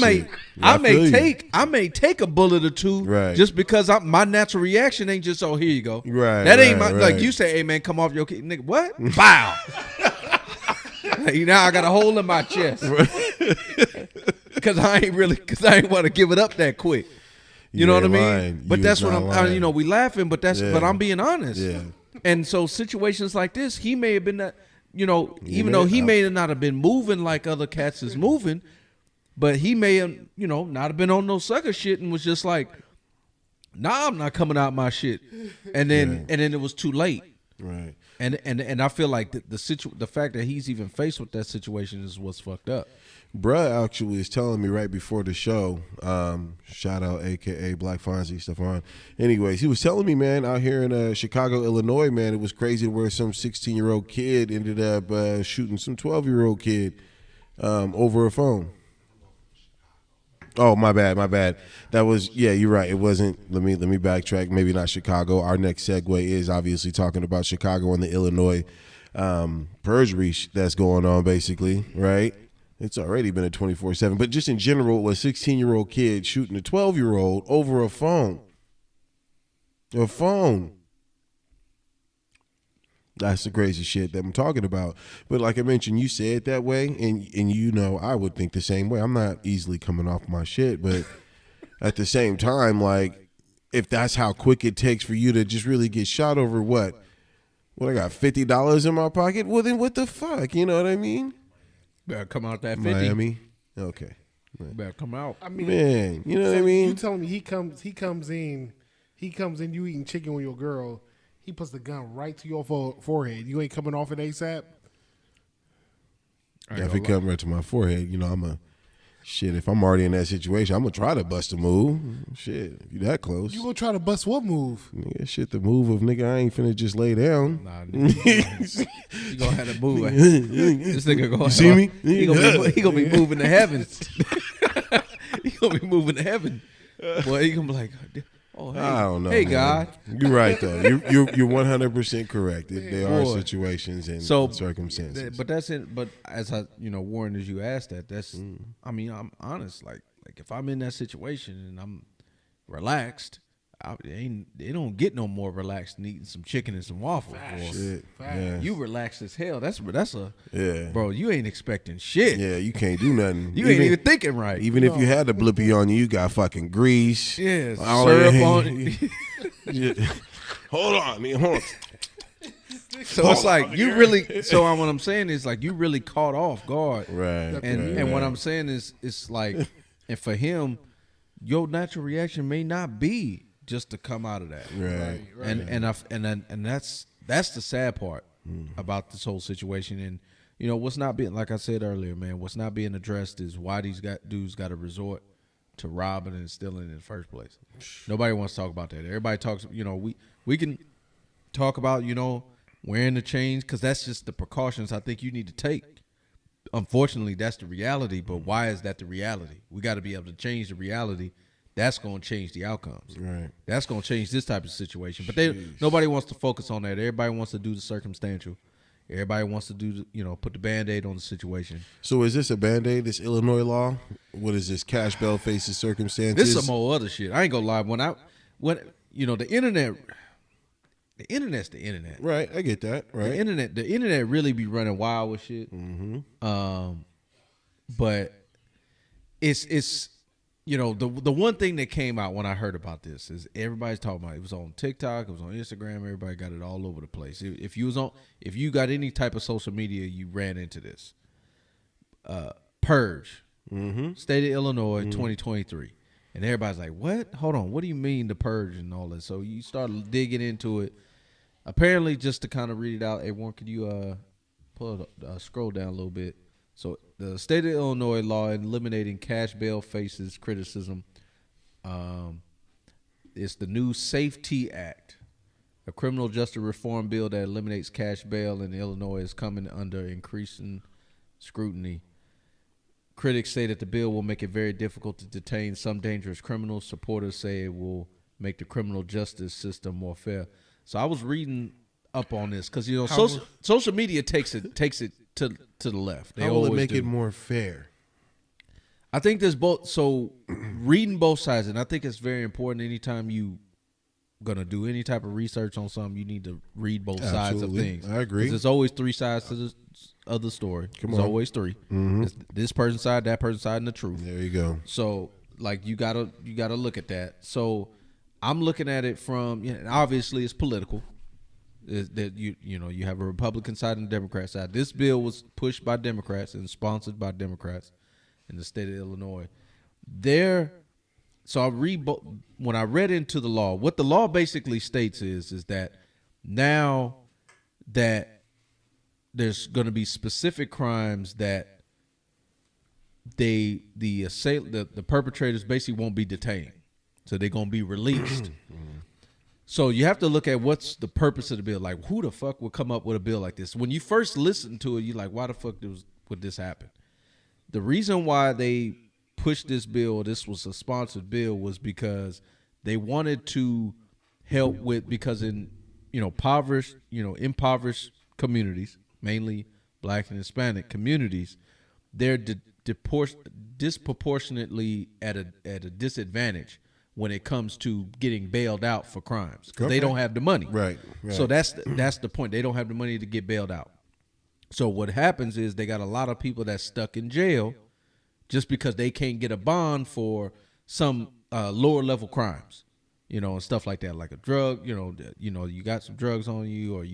may take a bullet or two just because my natural reaction ain't just here you go. Right. That ain't like you say, hey man, come off your key. Nigga, what? Bow. Now I got a hole in my chest. Because I ain't want to give it up that quick. You know what I mean? Lying. But that's what I'm we laughing, but but I'm being honest. Yeah. And so situations like this, he may have been that, even though he may not have been moving like other cats is moving, but he may have, not have been on no sucker shit and was just like, nah, I'm not coming out my shit. And then it was too late. Right. And I feel like the fact that he's even faced with that situation is what's fucked up. Bruh actually is telling me right before the show, shout out AKA Black Fonzie, Stefan. Anyways, he was telling me, man, out here in Chicago, Illinois, man, it was crazy where some 16-year-old kid ended up shooting some 12-year-old kid over a phone. Oh, my bad. That was, you're right. It wasn't, let me backtrack. Maybe not Chicago. Our next segue is obviously talking about Chicago and the Illinois perjury that's going on, basically, right? It's already been a 24/7. But just in general, a 16-year-old kid shooting a 12-year-old over a phone. A phone. That's the crazy shit that I'm talking about. But like I mentioned, you say it that way, and I would think the same way. I'm not easily coming off my shit, but at the same time, like, if that's how quick it takes for you to just really get shot over what I got $50 in my pocket? Well, then what the fuck? You know what I mean? Better come out that 50. Miami? Okay. Better come out. I mean, man, you know what I mean? You telling me he comes in, you eating chicken with your girl, he puts the gun right to your forehead. You ain't coming off it ASAP? Yeah, if it comes right to my forehead, if I'm already in that situation, I'm going to try to bust a move. Shit, if you that close. You going to try to bust what move? Nigga, shit, the move of, nigga, I ain't finna just lay down. Nah, nigga, you going to have to move. This nigga going to see me? He going to be moving to heavens. He going to be moving to heaven. Boy, he going to be like, oh, hey, I don't know. Hey, man. God. You're right, though. You're 100% correct. There are situations and circumstances. But that's it. But as I, Warren, as you asked that's, I mean, I'm honest. Like if I'm in that situation and I'm relaxed, they don't get no more relaxed than eating some chicken and some waffles. Shit. Yeah. You relaxed as hell. That's yeah. Bro, you ain't expecting shit. Yeah, you can't do nothing. You ain't even thinking right. Even if you had a blippy on you, you got fucking grease. Yeah, syrup on it. Yeah. Hold on. So it's like you really. So what I'm saying is like you really caught off guard. Right. And what I'm saying is it's like, and for him, your natural reaction may not be just to come out of that. Right. And that's the sad part about this whole situation. And what's not being, like I said earlier, man, what's not being addressed is why these dudes got to resort to robbing and stealing in the first place. Nobody wants to talk about that. Everybody talks. We can talk about wearing the chains because that's just the precautions I think you need to take. Unfortunately, that's the reality. But why is that the reality? We got to be able to change the reality. That's going to change the outcomes. Right. That's going to change this type of situation. But nobody wants to focus on that. Everybody wants to do the circumstantial. Everybody wants to do, put the Band-Aid on the situation. So is this a Band-Aid, this Illinois law? What is this, cash bail faces circumstances? This is some whole other shit. I ain't going to lie. When the internet, the internet's the internet. Right, I get that. Right. The internet really be running wild with shit. Mm-hmm. But it's the one thing that came out when I heard about this is everybody's talking about it. It was on TikTok, it was on Instagram, everybody got it all over the place. If you got any type of social media, you ran into this. Purge. Mm-hmm. State of Illinois, 2023. And everybody's like, what? Hold on, what do you mean the purge and all that? So you start digging into it. Apparently, just to kind of read it out, everyone, could you scroll down a little bit? So the state of Illinois law eliminating cash bail faces criticism. It's the new Safety Act, a criminal justice reform bill that eliminates cash bail in Illinois is coming under increasing scrutiny. Critics say that the bill will make it very difficult to detain some dangerous criminals. Supporters say it will make the criminal justice system more fair. So I was reading up on this because social media takes it to the left. How will it make it more fair? I think there's both. So reading both sides, and I think it's very important. Anytime you gonna do any type of research on something, you need to read both sides of things. I agree. There's always three sides to the story. There's always three. It's this person's side, that person's side, and the truth. There you go. So like you gotta look at that. So I'm looking at it from, obviously it's political. Is that you have a Republican side and a Democrat side. This bill was pushed by Democrats and sponsored by Democrats in the state of Illinois. So when I read into the law, what the law basically states is that now that there's going to be specific crimes that the perpetrators basically won't be detained, so they're going to be released. So you have to look at what's the purpose of the bill. Like, who the fuck would come up with a bill like this? When you first listen to it, you're like, why the fuck would this happen? The reason why they pushed this bill, this was a sponsored bill, was because they wanted to help with, because in impoverished communities, mainly Black and Hispanic communities, they're disproportionately at a disadvantage when it comes to getting bailed out for crimes, because they don't have the money. Right. So that's the point. They don't have the money to get bailed out. So what happens is they got a lot of people that's stuck in jail just because they can't get a bond for some lower level crimes, and stuff like that, like a drug, you got some drugs on you, or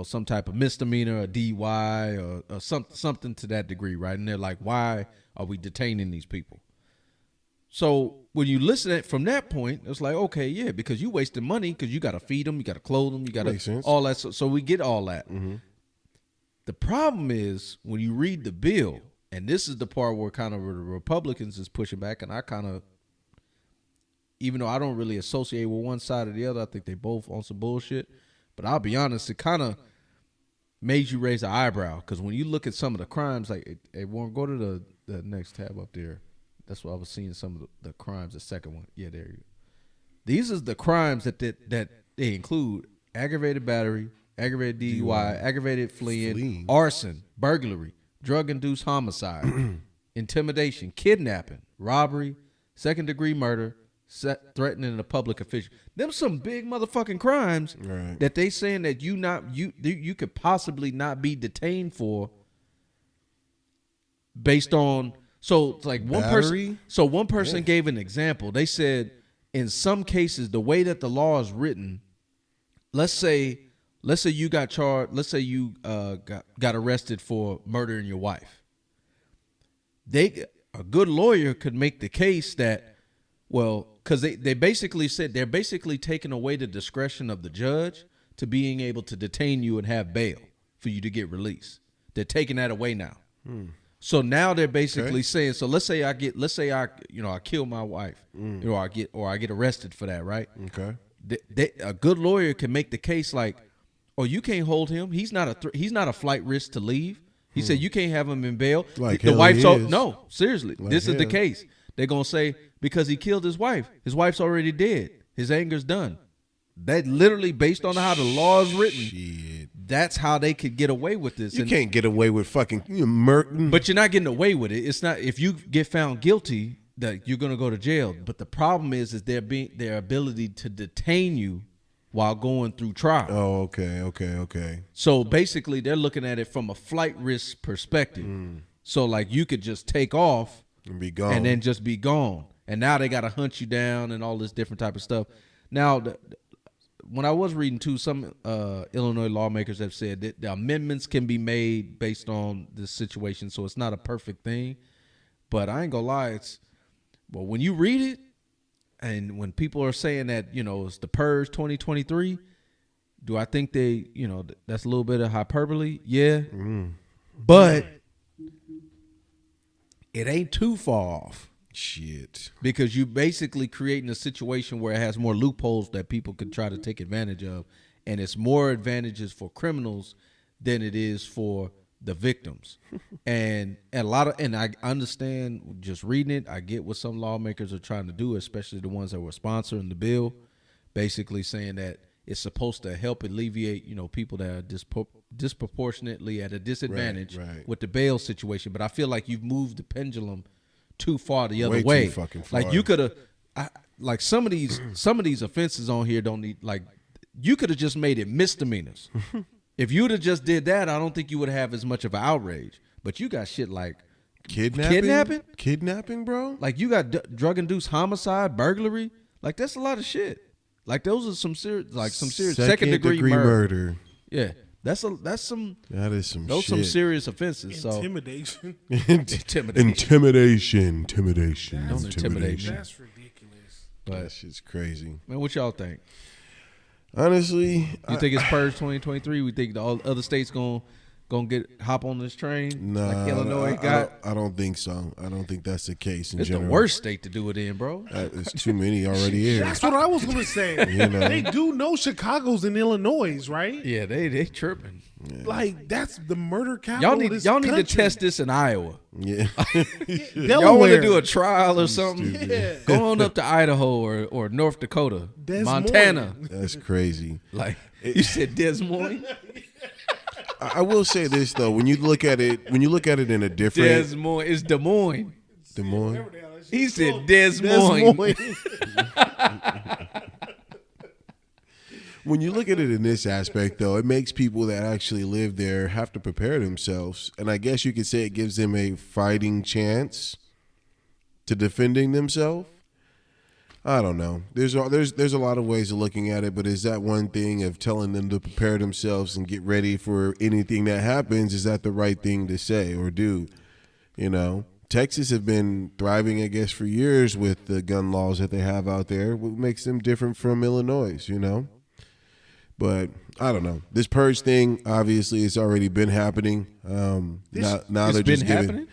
some type of misdemeanor, a DUI, or something to that degree, right? And they're like, why are we detaining these people? So when you listen at it from that point, it's like, okay, yeah, because you wasting money, because you got to feed them, you got to clothe them, you got to all that. So we get all that. The problem is when you read the bill, and this is the part where kind of the Republicans is pushing back, and I kind of, even though I don't really associate with one side or the other, I think they both on some bullshit. But I'll be honest, it kind of made you raise an eyebrow, because when you look at some of the crimes, like, hey, Warren, go to the next tab up there. That's what I was seeing, some of the crimes, the second one. Yeah, there you go. These are the crimes that they include: aggravated battery, aggravated DUI, aggravated fleeing, arson, burglary, drug-induced homicide, intimidation, kidnapping, robbery, second-degree murder, threatening a public official. Them some big motherfucking crimes that they saying that you could possibly not be detained for based on. So it's like one person gave an example. They said in some cases the way that the law is written, let's say you got charged, let's say you got arrested for murdering your wife. A good lawyer could make the case that, well, because they basically said they're basically taking away the discretion of the judge to being able to detain you and have bail for you to get released. They're taking that away now. So now they're basically saying, so let's say I kill my wife, or I get arrested for that, right? Okay. A good lawyer can make the case like, oh, you can't hold him. He's not a flight risk to leave. He said you can't have him in bail. Like the wife's no, seriously. Like this is the case. They're gonna say because he killed his wife. His wife's already dead. His anger's done. That literally based on how the law is written. Shit. That's how they could get away with this. You can't get away with fucking murder. But you're not getting away with it. It's not, if you get found guilty, that you're gonna go to jail. But the problem is their ability to detain you while going through trial. Oh, okay. So basically, they're looking at it from a flight risk perspective. So like you could just take off and be gone, and then just be gone. And now they got to hunt you down and all this different type of stuff. Now, when I was reading too, some Illinois lawmakers have said that the amendments can be made based on this situation, so it's not a perfect thing. But I ain't gonna lie, when you read it, and when people are saying that, it's the Purge 2023, do I think that's a little bit of hyperbole? Yeah. But it ain't too far off. Shit. Because you basically creating a situation where it has more loopholes that people could try to take advantage of. And it's more advantages for criminals than it is for the victims. And I understand just reading it, I get what some lawmakers are trying to do, especially the ones that were sponsoring the bill, basically saying that it's supposed to help alleviate, people that are disproportionately at a disadvantage with the bail situation. But I feel like you've moved the pendulum too far the other way. Too fucking far. Like you could have, like some of these offenses on here don't need, like you could have just made it misdemeanors. If you would have just did that, I don't think you would have as much of an outrage. But you got shit like kidnapping, bro. Like you got drug-induced homicide, burglary. Like that's a lot of shit. Like those are some serious second degree murder. Yeah, that is some shit. Some serious offenses. Intimidation. Intimidation. Don't intimidate me. That's ridiculous. But that shit's crazy. Man, what y'all think? Honestly, you think it's purge 2023? We think all other states gonna hop on this train? Nah, like Illinois got. I don't think so. I don't think that's the case in general. It's the worst state to do it in, bro. There's too many already here. That's what I was gonna say. They do know Chicago's in Illinois, right? Yeah, they tripping. Yeah. Like that's the murder capital. Y'all need to test this in Iowa. Yeah, y'all want to do a trial or something? Yeah. Go on up to Idaho or North Dakota, Montana. That's crazy. Like you said, Des Moines. I will say this though, when you look at it in a different Des Moines, it's Des Moines. Des Moines. He said Des Moines. When you look at it in this aspect, though, it makes people that actually live there have to prepare themselves, and I guess you could say it gives them a fighting chance to defending themselves. I don't know. There's a lot of ways of looking at it, but is that one thing of telling them to prepare themselves and get ready for anything that happens? Is that the right thing to say or do? Texas have been thriving, I guess, for years with the gun laws that they have out there. What makes them different from Illinois? But I don't know. This purge thing, obviously, it's already been happening. Now they're just happening.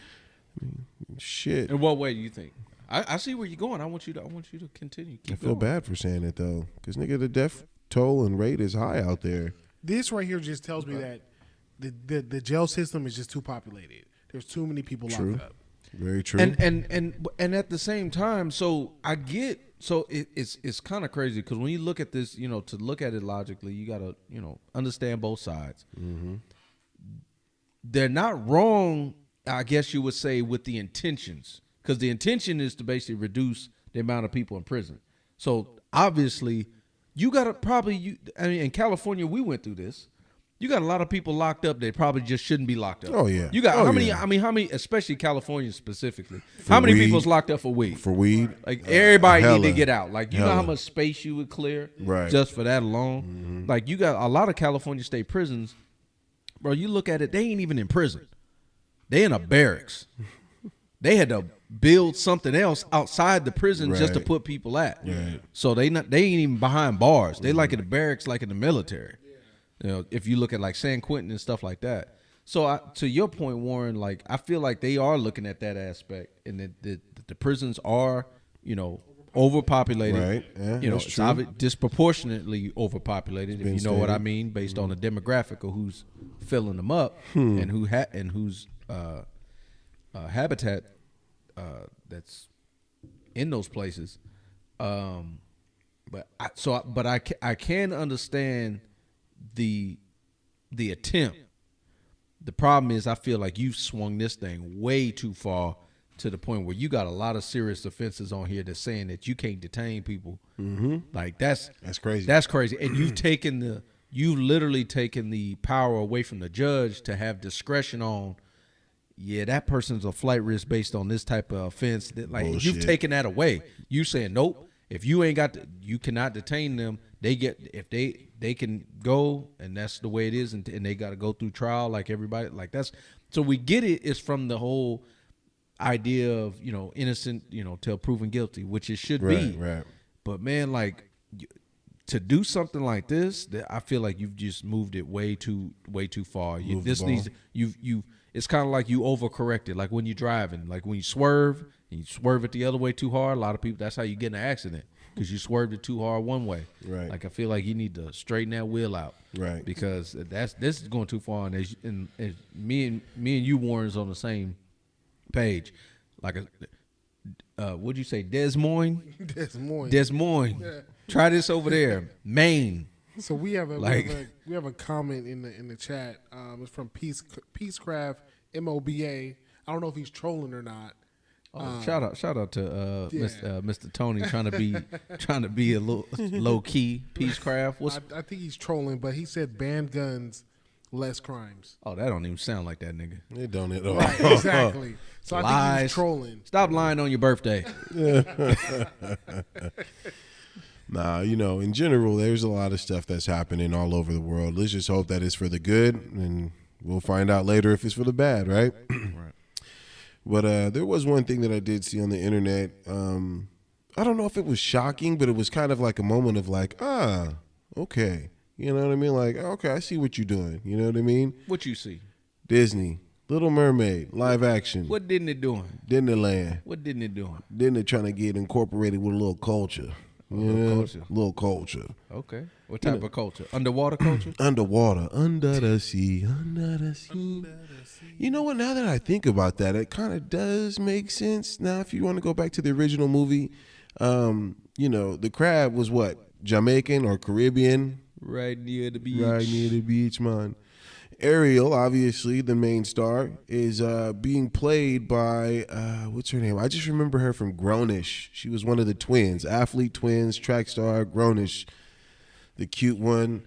Shit. In what way do you think? I see where you're going. I want you to continue. I feel bad for saying it though, because nigga, the death toll and rate is high out there. This right here just tells me that the jail system is just too populated. There's too many people locked up. Very true. And at the same time, so I get. So it's kind of crazy because when you look at this, to look at it logically, you gotta understand both sides. Mm-hmm. They're not wrong, I guess you would say, with the intentions, because the intention is to basically reduce the amount of people in prison. So obviously, you gotta in California we went through this. You got a lot of people locked up that probably just shouldn't be locked up. Oh yeah. You got how many? I mean, how many? Especially California specifically. How many people's locked up for weed? For weed, like everybody need to get out. Like you know hella. how much space you would clear, right? Just for that alone. Mm-hmm. Like you got a lot of California state prisons, bro. You look at it, they ain't even in prison. They in a barracks. They had to build something else outside the prison just to put people at. Right. So they ain't even behind bars. They like in the barracks, like in the military. If you look at like San Quentin and stuff like that. So to your point, Warren, like I feel like they are looking at that aspect, and that the prisons are, overpopulated. Right. Yeah, it's disproportionately overpopulated, if you know what I mean, based on the demographic of who's filling them up and whose habitat that's in those places. But I can understand the attempt. The problem is I feel like you've swung this thing way too far to the point where you got a lot of serious offenses on here that's saying that you can't detain people. Mm-hmm. Like that's crazy. That's crazy. And you've literally taken the power away from the judge to have discretion on, that person's a flight risk based on this type of offense. That you've taken that away. You saying nope. If you ain't got you cannot detain them. They can go, and that's the way it is, and they got to go through trial like everybody. Like that's so we get it. It's from the whole idea of innocent till proven guilty, which it should be. Right. But man, like to do something like this, I feel like you've just moved it way too far. It's kind of like you overcorrected. Like when you're driving, like when you swerve and you swerve it the other way too hard. A lot of people, that's how you get in an accident. because you swerved it too hard one way. Right. Like I feel like you need to straighten that wheel out. Right. Because this is going too far, and me and you, Warren's on the same page. Like what'd you say, Des Moines? Des Moines. Yeah. Try this over there, Maine. So we have a comment in the chat. It's from Peacecraft MOBA. I don't know if he's trolling or not. Shout out to Mr. Tony trying to be a little low key Peacecraft. I think he's trolling, but he said ban guns, less crimes. Oh, that don't even sound like that nigga. It don't at all. Right, exactly. So Lies. I think he's trolling. Stop lying on your birthday. Nah, in general, there's a lot of stuff that's happening all over the world. Let's just hope that it's for the good, and we'll find out later if it's for the bad, right? Right. But there was one thing that I did see on the internet. I don't know if it was shocking, but it was kind of like a moment of like, okay. You know what I mean? Like, okay, I see what you're doing. You know what I mean? What you see? Disney, Little Mermaid, live action. What didn't it doing? Disneyland. What didn't it doing? Then they're trying to get incorporated with a little culture. Little culture. Okay. What type of culture? Underwater culture? Underwater. Under the sea. Under the sea. You know what? Now that I think about that, it kind of does make sense. Now, if you want to go back to the original movie, the crab was what? Jamaican or Caribbean? Right near the beach. Right near the beach, man. Ariel, obviously, the main star, is being played by, what's her name? I just remember her from Grownish. She was one of the twins, athlete twins, track star, Grownish, the cute one.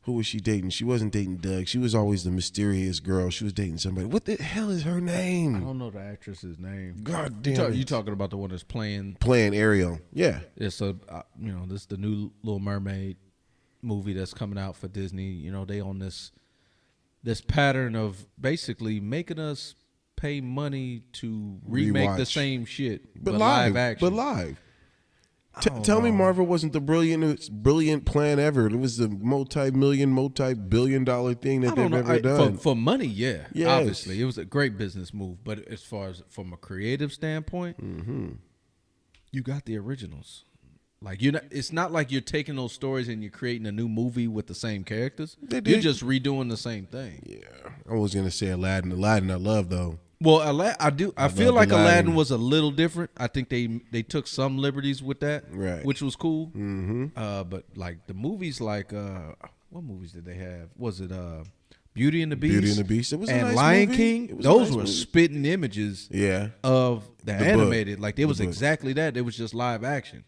Who was she dating? She wasn't dating Doug. She was always the mysterious girl. She was dating somebody. What the hell is her name? I don't know the actress's name. God damn You talking about the one that's playing Ariel. Yeah. It's this is the new Little Mermaid movie that's coming out for Disney. They on this pattern of basically making us pay money to remake the same shit, but live action. But live. Tell me Marvel wasn't the brilliant plan ever. It was the multi-billion-dollar thing that they've ever done. For money, yeah. Yes. Obviously, it was a great business move. But as far as from a creative standpoint, you got the originals. Like it's not like you're taking those stories and you're creating a new movie with the same characters. You're just redoing the same thing. Yeah, I was gonna say Aladdin. Aladdin, I love though. Well, I feel like Aladdin was a little different. I think they took some liberties with that, right? Which was cool. But like the movies, like what movies did they have? Was it Beauty and the Beast? Beauty and the Beast. It was and a nice Lion movie. King. Those were spitting images. Yeah. Of the animated. Book. Like it was exactly that. It was just live action.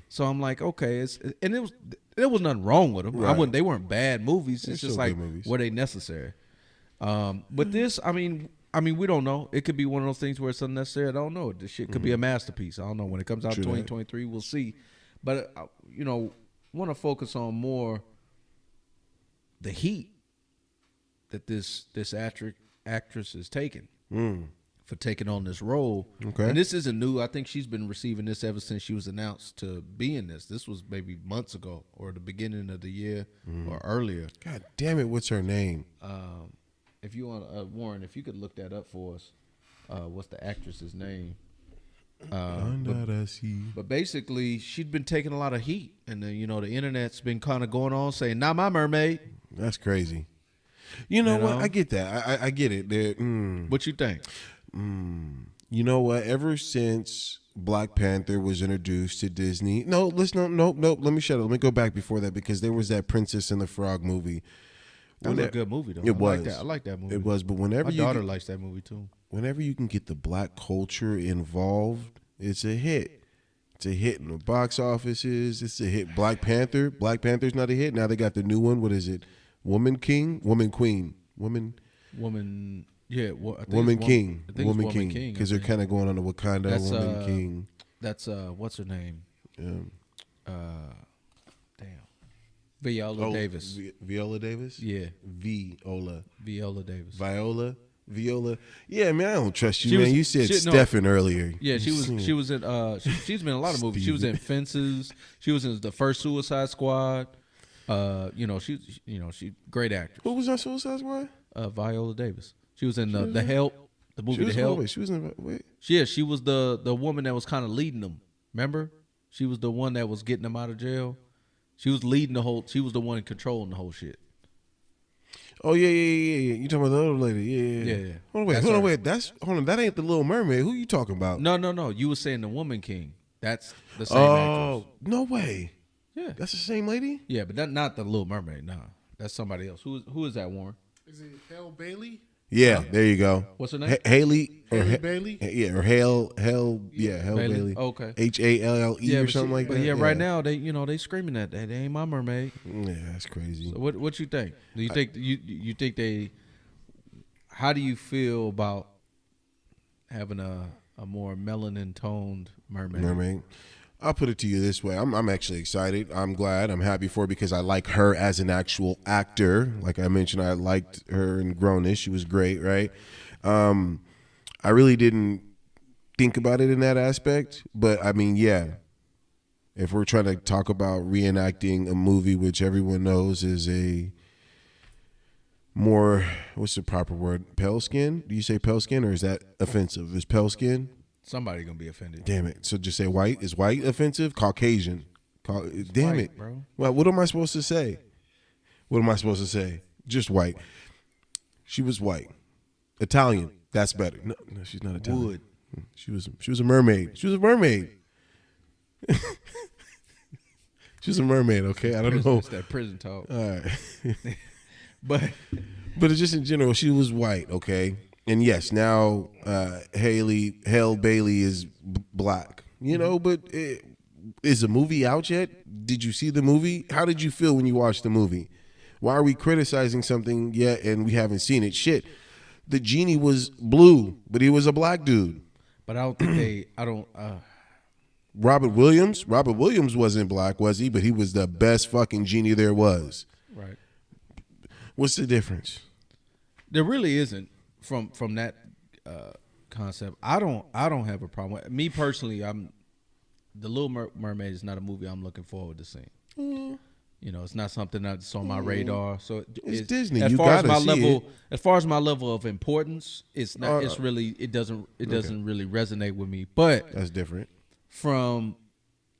So I'm like, okay, there was nothing wrong with them. Right. They weren't bad movies. It's just like, were they necessary? But this, I mean, we don't know. It could be one of those things where it's unnecessary. I don't know. This shit could be a masterpiece. I don't know. When it comes out 2023, we'll see. But want to focus on more the heat that this actress is taking. For taking on this role. Okay. And this isn't new. I think she's been receiving this ever since she was announced to be in this. This was maybe months ago or the beginning of the year or earlier. God damn it, what's her name? If you want, Warren, if you could look that up for us, what's the actress's name? But basically, she'd been taking a lot of heat. And then, the internet's been kind of going on saying, not my mermaid. That's crazy. You know what? I get that. I get it. What you think? You know what? Ever since Black Panther was introduced to Disney, nope. Let me shut up. Let me go back before that because there was that Princess and the Frog movie. That was a good movie, though. It was. I like that movie. It was, but whenever my daughter likes that movie too. Whenever you can get the black culture involved, it's a hit. It's a hit in the box offices. It's a hit. Black Panther's not a hit. Now they got the new one. What is it? Woman King, Woman Queen, Woman. Yeah, Woman King, Woman King, because they're kind of going on the Wakanda Woman King. That's what's her name? Damn, Viola Davis. Viola Davis. Yeah, Viola Davis. Viola. Yeah, man, I don't trust you, man. You said Stefan earlier. Yeah, she was in. She's been in a lot of movies. She was in Fences. She was in the first Suicide Squad. She great actress. Who was on Suicide Squad? Viola Davis. She was in the Help, the movie The Help. She was in wait. Yeah, she was the woman that was kind of leading them. Remember? She was the one that was getting him out of jail. She was leading the whole. She was the one controlling the whole shit. Oh yeah. You talking about the other lady? Yeah. Hold on, wait. Hold on. That ain't the Little Mermaid. Who you talking about? No. You were saying the Woman King. That's the same actress. No way. Yeah, that's the same lady. Yeah, but not the Little Mermaid. Nah, that's somebody else. Who is that, Warren? Is it Hale Bailey? Yeah, there you go. What's her name? Haley Bailey? Yeah, or Hale Bailey. Okay. HALLE or something like that. But yeah, right now they screaming that they ain't my mermaid. Yeah, that's crazy. So what you think? Do you think you think they? How do you feel about having a more melanin toned mermaid? I'll put it to you this way. I'm actually excited. I'm glad. I'm happy for it because I like her as an actual actor. Like I mentioned, I liked her in Grownish. She was great, right? I really didn't think about it in that aspect. But, I mean, yeah. If we're trying to talk about reenacting a movie, which everyone knows is a more, what's the proper word? Pale skin? Do you say pale skin or is that offensive? Is pale skin? Somebody gonna be offended. Damn it! So just say white. Is white offensive? Caucasian. Damn white, it, bro. Well, what am I supposed to say? What am I supposed to say? Just white. She was white. Italian. That's better. No, she's not Italian. Wood. She was a mermaid. She was a mermaid. She was a mermaid. Okay, I don't know. It's that prison talk. All right. but it's just in general. She was white. Okay. And yes, now Hale Bailey is black, you know, but is the movie out yet? Did you see the movie? How did you feel when you watched the movie? Why are we criticizing something yet and we haven't seen it? Shit, the genie was blue, but he was a black dude. But I don't think Robert Williams wasn't black, was he? But he was the best fucking genie there was. Right. What's the difference? There really isn't. From that concept, I don't have a problem with it. Me personally. The Little Mermaid is not a movie I'm looking forward to seeing. You know, it's not something that's on my radar. So it's Disney. As you far as gotta my see level, it. as far as my level of importance, it's not. It's really. It doesn't really resonate with me. But That's different. From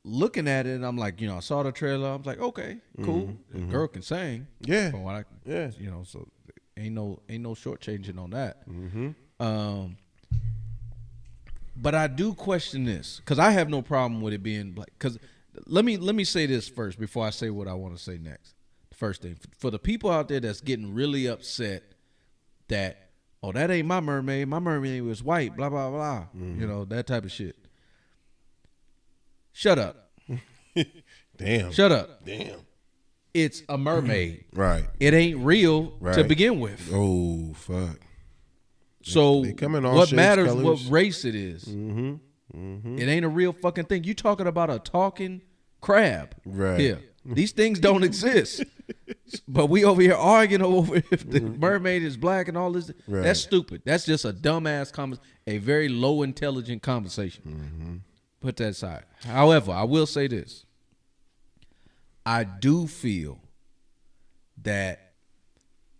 looking at it, I'm like, I saw the trailer. I'm like, okay, cool. The girl can sing. Yeah. From what so. Ain't no shortchanging on that. But I do question this because I have no problem with it being black. Because let me say this first before I say what I want to say next. The first thing for the people out there that's getting really upset that that ain't my mermaid. My mermaid was white. Blah blah blah. That type of shit. Shut up. Damn. Shut up. Damn. It's a mermaid. Right. It ain't real to begin with. Oh, fuck. So they come in all what shapes, matters colors. what race it is. It ain't a real fucking thing. You talking about a talking crab. Right. Here. These things don't exist. But we over here arguing over if the mermaid is black and all this. Right. That's stupid. That's just a dumbass a very low intelligent conversation. Put that aside. However, I will say this. I do feel that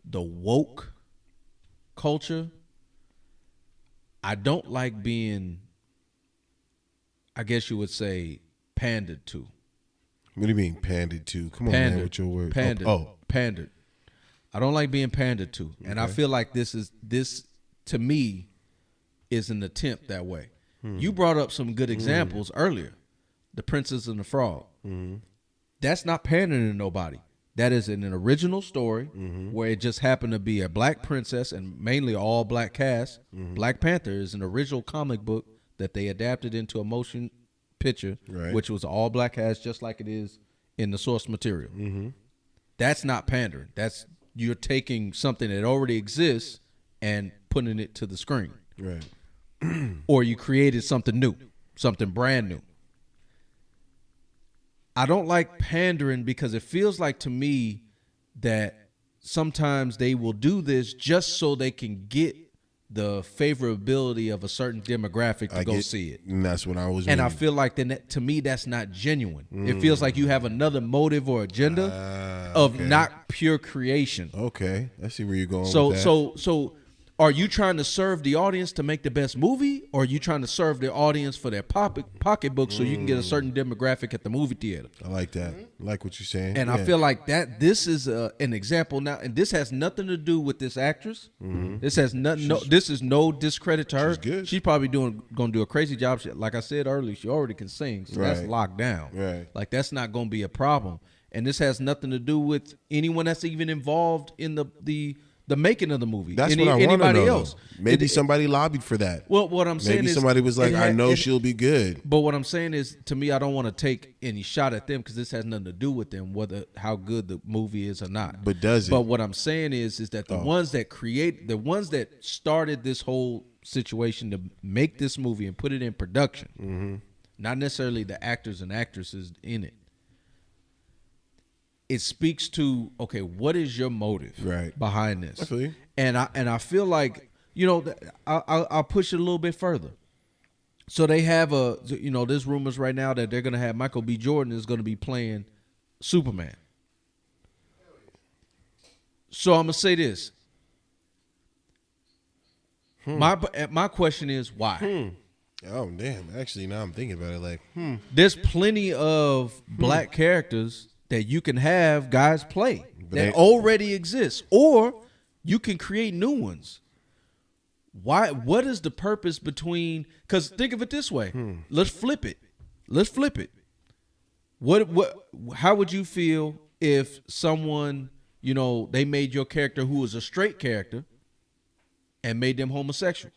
the woke culture, I don't like being, I guess you would say, pandered to. What do you mean pandered to? Come on, man, with your word. Pandered. I don't like being pandered to. And I feel like this to me is an attempt that way. You brought up some good examples earlier. The Princess and the Frog. That's not pandering to nobody. That is an original story where it just happened to be a black princess and mainly all black cast. Black Panther is an original comic book that they adapted into a motion picture, which was all black cast, just like it is in the source material. That's not pandering. That's you're taking something that already exists and putting it to the screen. Right. Or you created something new, something brand new. I don't like pandering because it feels like to me that sometimes they will do this just so they can get the favorability of a certain demographic to go see it. And that's what I was And I feel like to me that's not genuine. It feels like you have another motive or agenda of not pure creation. Okay. I see where you're going with that. So are you trying to serve the audience to make the best movie, or are you trying to serve the audience for their pocketbook so you can get a certain demographic at the movie theater? I like that. I like what you're saying. And I feel like that this is an example now, and this has nothing to do with this actress. This has nothing. This is no discredit to her. She's good. She's probably gonna do a crazy job. Like I said earlier, she already can sing, so that's locked down. Right. Like that's not gonna be a problem. And this has nothing to do with anyone that's even involved in the making of the movie. That's what I want to know. Anybody else? Maybe somebody lobbied for that. Well, what I'm saying is maybe somebody was like, I know she'll be good. But what I'm saying is, to me, I don't want to take any shot at them because this has nothing to do with them, how good the movie is or not. But does it? But what I'm saying is that the ones that started this whole situation to make this movie and put it in production, not necessarily the actors and actresses in it. It speaks to, okay, what is your motive behind this? I feel you. And I feel like, I'll push it a little bit further. So they have there's rumors right now that they're going to have Michael B. Jordan is going to be playing Superman. So I'm going to say this. My question is why? Oh, damn. Actually, now I'm thinking about it There's plenty of black characters that you can have guys play that already exist, or you can create new ones. Why? What is the purpose between? Because think of it this way. Let's flip it. How would you feel if someone, they made your character who was a straight character and made them homosexual?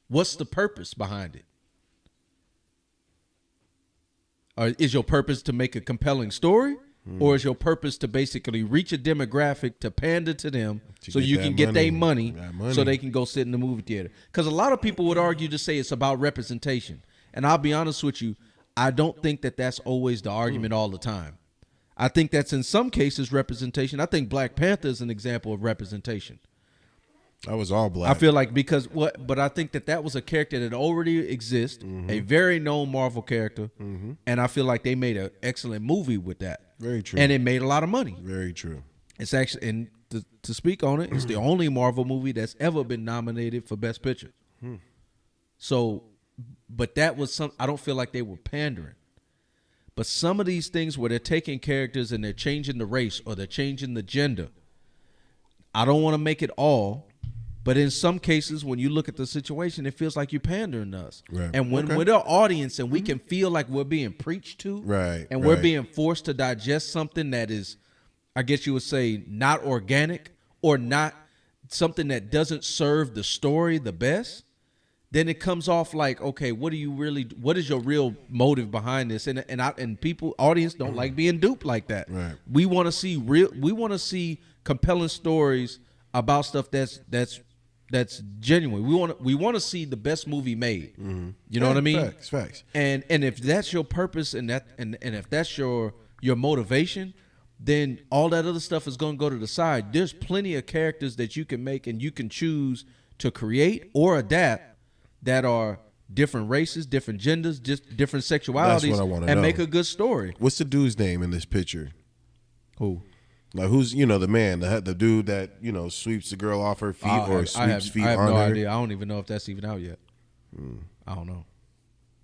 What's the purpose behind it? Or is your purpose to make a compelling story? Or is your purpose to basically reach a demographic to pander to them so you can get their money so they can go sit in the movie theater? Because a lot of people would argue to say it's about representation. And I'll be honest with you, I don't think that that's always the argument all the time. I think that's in some cases representation. I think Black Panther is an example of representation. I was all black. I feel like but I think that was a character that already exists, a very known Marvel character, and I feel like they made an excellent movie with that. Very true. And it made a lot of money. Very true. It's actually, and to speak on it, it's the only Marvel movie that's ever been nominated for Best Picture. So, but that was I don't feel like they were pandering. But some of these things where they're taking characters and they're changing the race or they're changing the gender, I don't want to make it all. But in some cases, when you look at the situation, it feels like you're pandering to us. Right. And when we're the audience and we can feel like we're being preached to, and we're being forced to digest something that is, I guess you would say, not organic or not something that doesn't serve the story the best, then it comes off like, okay, what is your real motive behind this? And people, audience don't like being duped like that. Right. We want to see compelling stories about stuff that's genuine. We want to see the best movie made. You know what I mean? Facts. And if that's your purpose and if that's your motivation, then all that other stuff is going to go to the side. There's plenty of characters that you can make and you can choose to create or adapt that are different races, different genders, just different sexualities. That's what I want to know. Make a good story. What's the dude's name in this picture? Who? Like who's the man, the dude that sweeps the girl off her feet or sweeps feet on her? I have no idea. I don't even know if that's even out yet. I don't know.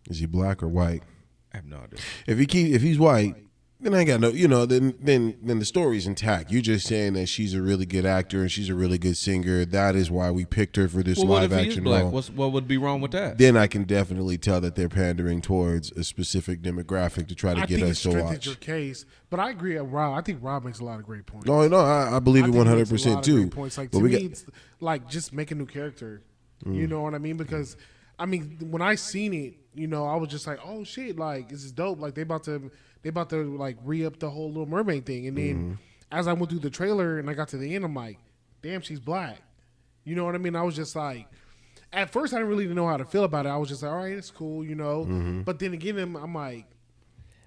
Is he black or white? I have no idea. If he's white, then I got no. Then the story's intact. You're just saying that she's a really good actor and she's a really good singer. That is why we picked her for this live action role. What would be wrong with that? Then I can definitely tell that they're pandering towards a specific demographic to try to get us to watch. I think it strengthens your case, but I agree with Rob. I think Rob makes a lot of great points. No, I believe it 100% too. Points. Like to me, it's like just make a new character. You know what I mean? Because when I seen it, I was just like, oh shit, like this is dope. Like they about to like re-up the whole Little Mermaid thing. And then as I went through the trailer and I got to the end, I'm like, damn, she's black. You know what I mean? I was just like, at first I didn't really know how to feel about it. I was just like, all right, it's cool, But then again, I'm like,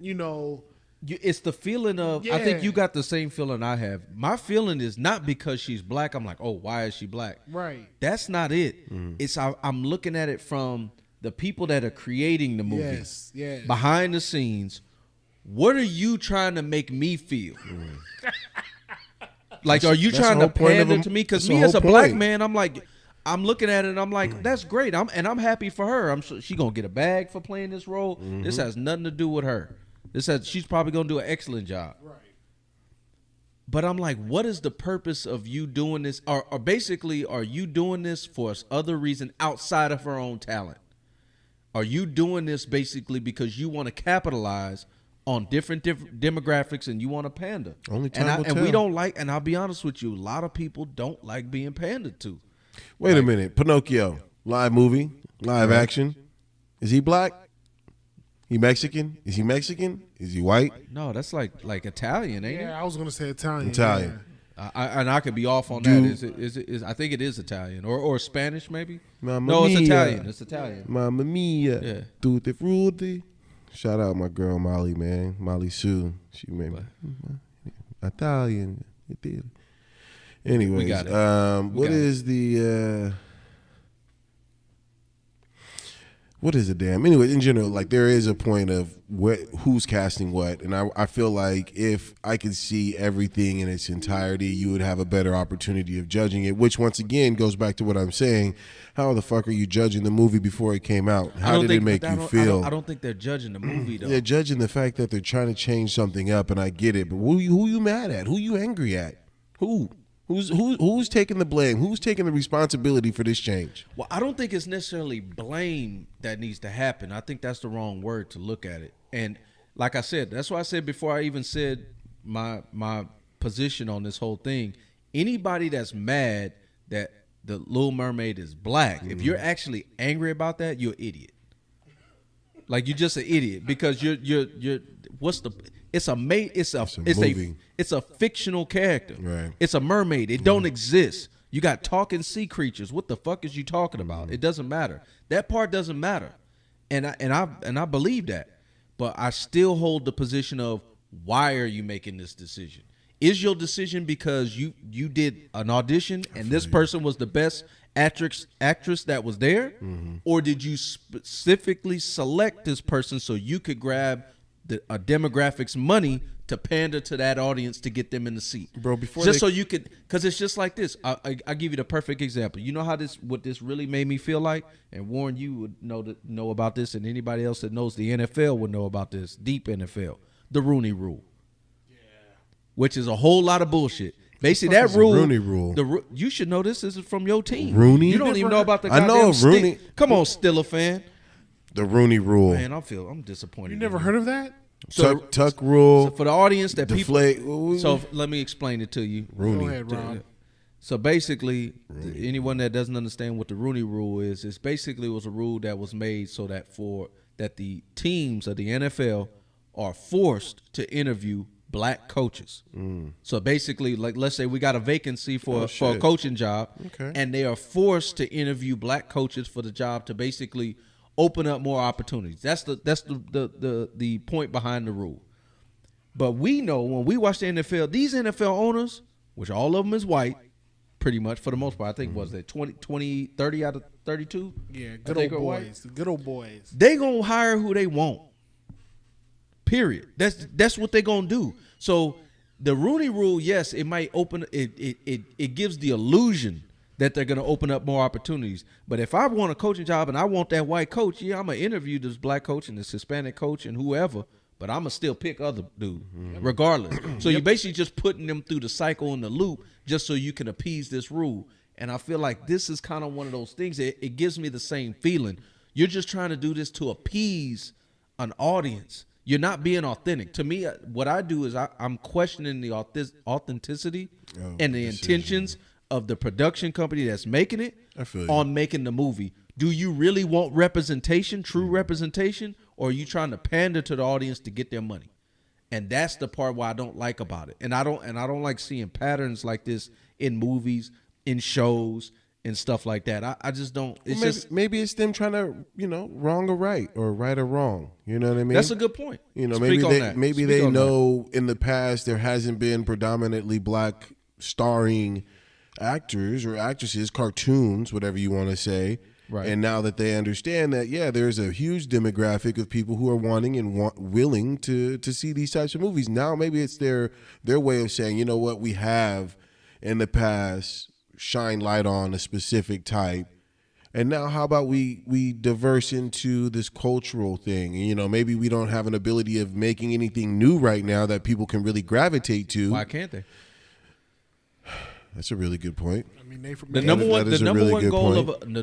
it's the feeling of, I think you got the same feeling I have. My feeling is not because she's black. I'm like, oh, why is she black? Right. That's not it. It's I'm looking at it from the people that are creating the movie. Yes. Behind the scenes. What are you trying to make me feel? Like, are you trying to pander to me? Because me as a black man, I'm like, I'm looking at it and I'm like, that's great. I'm happy for her. I'm sure she gonna get a bag for playing this role. This has nothing to do with her. She's probably gonna do an excellent job. Right. But I'm like, what is the purpose of you doing this? Or basically, are you doing this for other reason outside of her own talent? Are you doing this basically because you want to capitalize on different demographics and you want to pander? Only time will and tell. we don't like, and I'll be honest with you, a lot of people don't like being pandered to. Wait a minute. Pinocchio, live movie, live action. Is he black? He Mexican? Is he Mexican? Is he white? No, that's like Italian, ain't Yeah, I was gonna say Italian. Italian. it? I could be off on that. Is it? I think it is Italian or Spanish maybe. Mamma No, it's mia. Italian. It's Italian. Mamma mia. Yeah. Tutti frutti. Shout out my girl Molly, man. Molly Sue. She made me Italian. Anyways, We got it. what is the what is it, damn? Anyway, in general, like there is a point of who's casting what, and I feel like if I could see everything in its entirety, you would have a better opportunity of judging it. Which once again goes back to what I'm saying: how the fuck are you judging the movie before it came out? How did it make you feel? I don't think they're judging the movie though. They're judging the fact that they're trying to change something up, and I get it. But who you mad at? Who you angry at? Who's taking the blame? Who's taking the responsibility for this change? Well, I don't think it's necessarily blame that needs to happen. I think that's the wrong word to look at it. And like I said, that's why I said before I even said my position on this whole thing, anybody that's mad that the Little Mermaid is black, if you're actually angry about that, you're an idiot. Like you're just an idiot because you're what's the it's a movie. It's a fictional character. Right. It's a mermaid. It don't exist. You got talking sea creatures. What the fuck is you talking about? It doesn't matter. That part doesn't matter. And I believe that. But I still hold the position of why are you making this decision? Is your decision because you did an audition and this person was the best actress that was there? Or did you specifically select this person so you could grab a demographics money to pander to that audience to get them in the seat, bro? Before so you could, because it's just like this. I give you the perfect example. You know how what this really made me feel like, and Warren, you would know about this, and anybody else that knows the NFL would know about this. Deep NFL, the Rooney Rule, which is a whole lot of bullshit. Basically, that rule, Rooney Rule. You should know this. This is from your team. Rooney. You don't even know about the I goddamn know Rooney. Come on, Steeler fan. The Rooney Rule. Man, I'm disappointed. You never heard of that? Tuck rule. So for the audience that deflate. people, so let me explain it to you. Rooney. Go ahead, Rob. So basically, anyone that doesn't understand what the Rooney Rule is, it's basically was a rule that was made so that the teams of the NFL are forced to interview black coaches. So basically, like let's say we got a vacancy for a coaching job, and they are forced to interview black coaches for the job to basically open up more opportunities. That's the point behind the rule. But we know when we watch the NFL, these NFL owners, which all of them is white, pretty much for the most part, I think was that 20, 30 out of 32? Yeah, good old boys. The good old boys. They gonna hire who they want. Period. That's what they gonna do. So the Rooney Rule, yes, it might open it gives the illusion that they're going to open up more opportunities. But if I want a coaching job and I want that white coach, yeah, I'm going to interview this black coach and this Hispanic coach and whoever, but I'm going to still pick other dude regardless. So you're basically just putting them through the cycle and the loop just so you can appease this rule. And I feel like this is kind of one of those things. It gives me the same feeling. You're just trying to do this to appease an audience. You're not being authentic. To me, what I do is I'm questioning the authenticity and the intentions of the production company that's making it on making the movie. Do you really want representation, true representation, or are you trying to pander to the audience to get their money? And that's the part why I don't like about it. And I don't like seeing patterns like this in movies, in shows, and stuff like that. I just don't. It's maybe it's them trying to, wrong or right, or right or wrong. You know what I mean? That's a good point. Maybe they know in the past there hasn't been predominantly black starring actors or actresses, cartoons, whatever you want to say. Right. And now that they understand that, yeah, there's a huge demographic of people who are wanting and willing to see these types of movies. Now maybe it's their way of saying, you know what, we have in the past shine light on a specific type. And now how about we diverse into this cultural thing? And, you know, maybe we don't have an ability of making anything new right now that people can really gravitate to. Why can't they? That's a really good point. I mean, The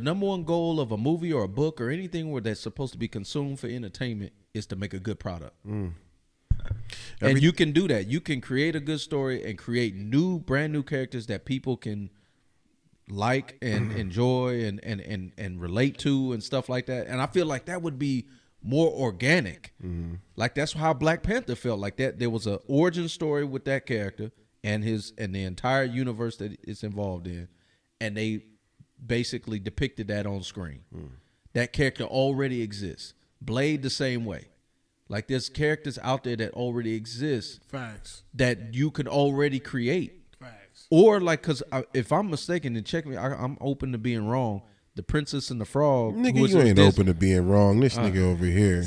number one goal of a movie or a book or anything where that's supposed to be consumed for entertainment is to make a good product. And you can do that. You can create a good story and create brand new characters that people can like and enjoy and relate to and stuff like that. And I feel like that would be more organic. Like that's how Black Panther felt like that. There was an origin story with that character and the entire universe that it's involved in, and they basically depicted that on screen. That character already exists. Blade the same way. Like there's characters out there that already exist. Facts. That you could already create. Facts. Or like, because if I'm mistaken, then check me. I'm open to being wrong. The Princess and the Frog. Nigga, you ain't open to being wrong. This nigga over here.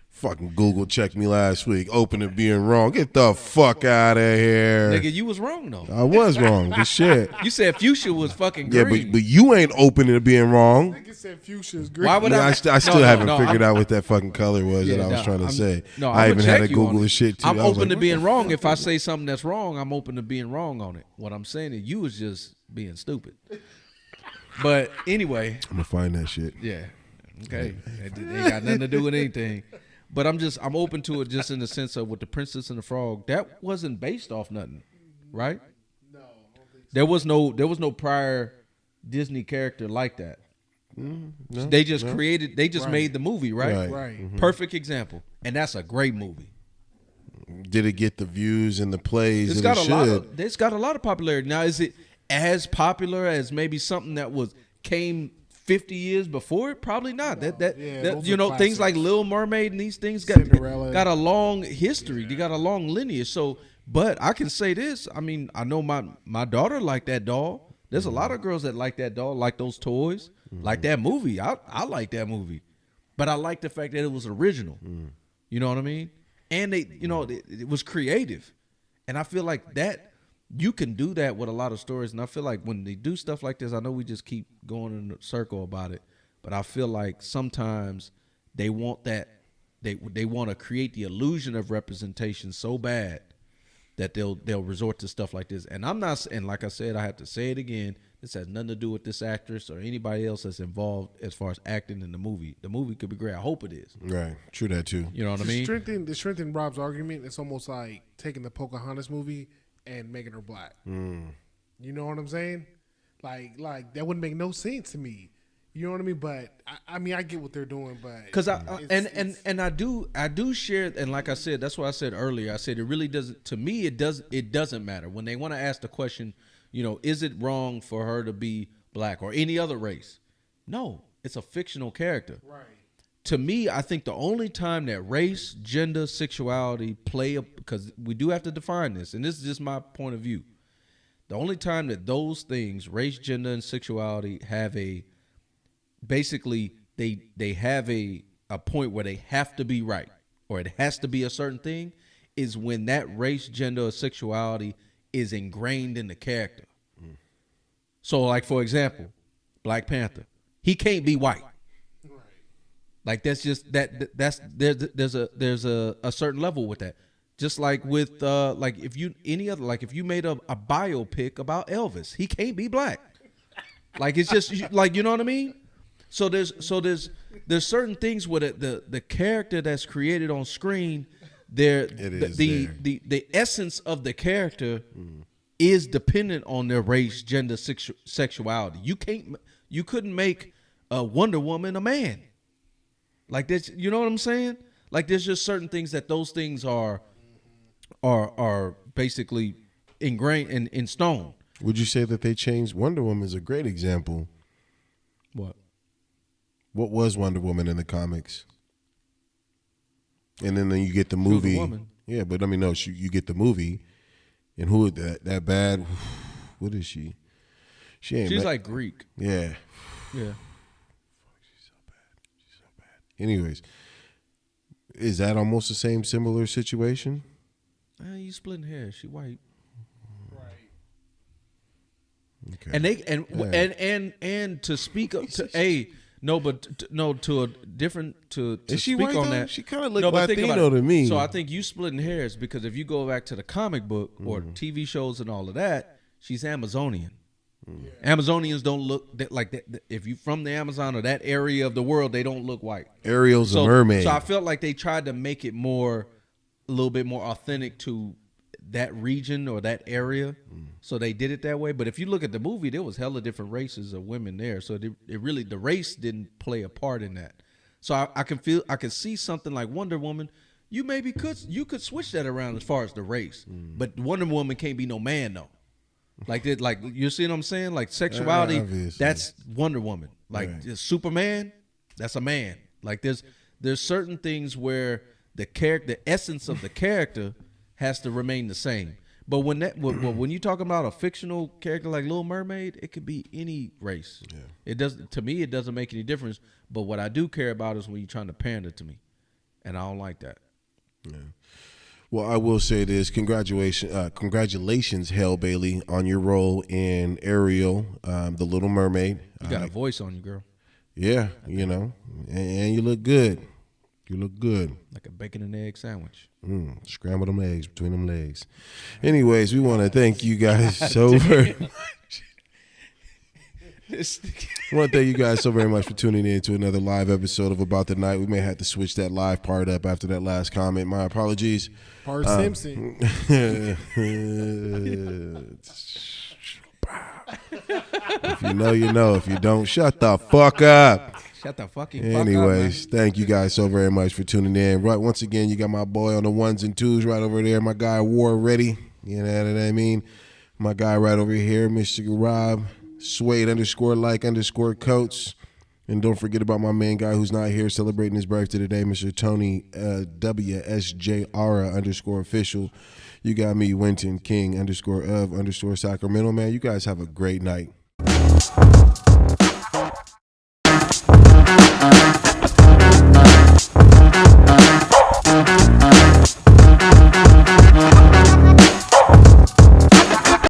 Fucking Google checked me last week. Open to being wrong. Get the fuck out of here. Nigga, you was wrong though. I was wrong. But shit. You said fuchsia was fucking green. Yeah, but you ain't open to being wrong. Nigga said fuchsia is green. Why would I still haven't figured out what that fucking color was that I was trying to say. I even had to Google the shit too. I'm open to being wrong. If I say something that's wrong, I'm open to being wrong on it. What I'm saying is you was just being stupid. But anyway. I'm going to find that shit. Yeah. Okay. It ain't got nothing to do with anything. But I'm open to it just in the sense of with the Princess and the Frog, that wasn't based off nothing, right? No, I don't think There so. was no prior Disney character like that. No, They just made the movie, right? Right. Mm-hmm. Perfect example. And that's a great movie. Did it get the views and the plays? It's got a lot of popularity. Now, is it as popular as maybe something that came 50 years before it? Probably not. No. That Those are things like classics. Little Mermaid and these things Cinderella. got a long history. They got a long lineage. So, but I can say this. I mean, I know my daughter liked that doll. There's a lot of girls that like that doll, like those toys, like that movie. I like that movie, but I like the fact that it was original. You know what I mean? And it was creative, and I feel like that. You can do that with a lot of stories, and I feel like when they do stuff like this, I know we just keep going in a circle about it, but I feel like sometimes they want that they want to create the illusion of representation so bad that they'll resort to stuff like this. And I'm not, and like I said, I have to say it again. This has nothing to do with this actress or anybody else that's involved as far as acting in the movie. The movie could be great. I hope it is. Right. True that too. You know what I mean? To strengthen Rob's argument, it's almost like taking the Pocahontas movie and making her black. You know what I'm saying? Like that wouldn't make no sense to me. You know what I mean? But I mean, I get what they're doing, but because I do share, and like I said, that's what I said earlier. I said it really doesn't. To me, it doesn't matter when they want to ask the question. You know, is it wrong for her to be black or any other race? No, it's a fictional character. right. To me, I think the only time that race, gender, sexuality because we do have to define this, and this is just my point of view. The only time that those things, race, gender, and sexuality, have basically they have a point where they have to be right, or it has to be a certain thing, is when that race, gender, or sexuality is ingrained in the character. So, like for example, Black Panther, he can't be white. Like that's just there's a certain level with that. Just like with like if you made a biopic about Elvis, he can't be black. Like it's just like, you know what I mean? So there's certain things where the character that's created on screen, the essence of the character is dependent on their race, gender, sexuality. You couldn't make a Wonder Woman a man. Like this, you know what I'm saying? Like there's just certain things that those things are basically ingrained in stone. Would you say that they changed? Wonder Woman is a great example. What was Wonder Woman in the comics? And then you get the movie. Woman. Yeah, but I mean, no, you get the movie, and who that bad? What is she? She's like Greek. Yeah. Yeah. Anyways, is that almost the same similar situation? You splitting hair. She white. Right. Okay. And they and to speak up to to a different to Is she speak white, on though? that. She kind of looked but think about Latino it. to me. So I think you splitting hairs because if you go back to the comic book or TV shows and all of that, she's Amazonian. Amazonians don't look like that. If you from the Amazon or that area of the world, they don't look white. Ariel's a mermaid. So I felt like they tried to make it a little bit more authentic to that region or that area. So they did it that way. But if you look at the movie, there was hella different races of women there. So it really, the race didn't play a part in that. So I can see something like Wonder Woman. You could switch that around as far as the race. But Wonder Woman can't be no man though. Like you see what I'm saying? Like sexuality, that's Wonder Woman. Like Superman, that's a man. Like there's certain things where the essence of the character has to remain the same. But when you talk about a fictional character like Little Mermaid, it could be any race. Yeah. To me it doesn't make any difference. But what I do care about is when you're trying to pander to me, and I don't like that. Yeah. Well, I will say this: congratulations, Hale Bailey, on your role in Ariel, the Little Mermaid. You got a voice on you, girl. Yeah, and you look good. You look good. Like a bacon and egg sandwich. Scramble them eggs between them legs. Anyways, we want to thank you guys so very much. I want to thank you guys so very much for tuning in to another live episode of About the Night. We may have to switch that live part up after that last comment. My apologies. Bart Simpson. If you know, you know. If you don't, shut the fuck up. Shut the fucking Anyways, fuck up, thank you guys so very much for tuning in. Right, once again, you got my boy on the ones and twos right over there. My guy War Ready. You know what I mean? My guy right over here, Mr. Rob Suede _like_coats. And don't forget about my main guy who's not here celebrating his birthday today, Mr. Tony WSJR _official. You got me, Winton King _of _Sacramento. Man, you guys have a great night.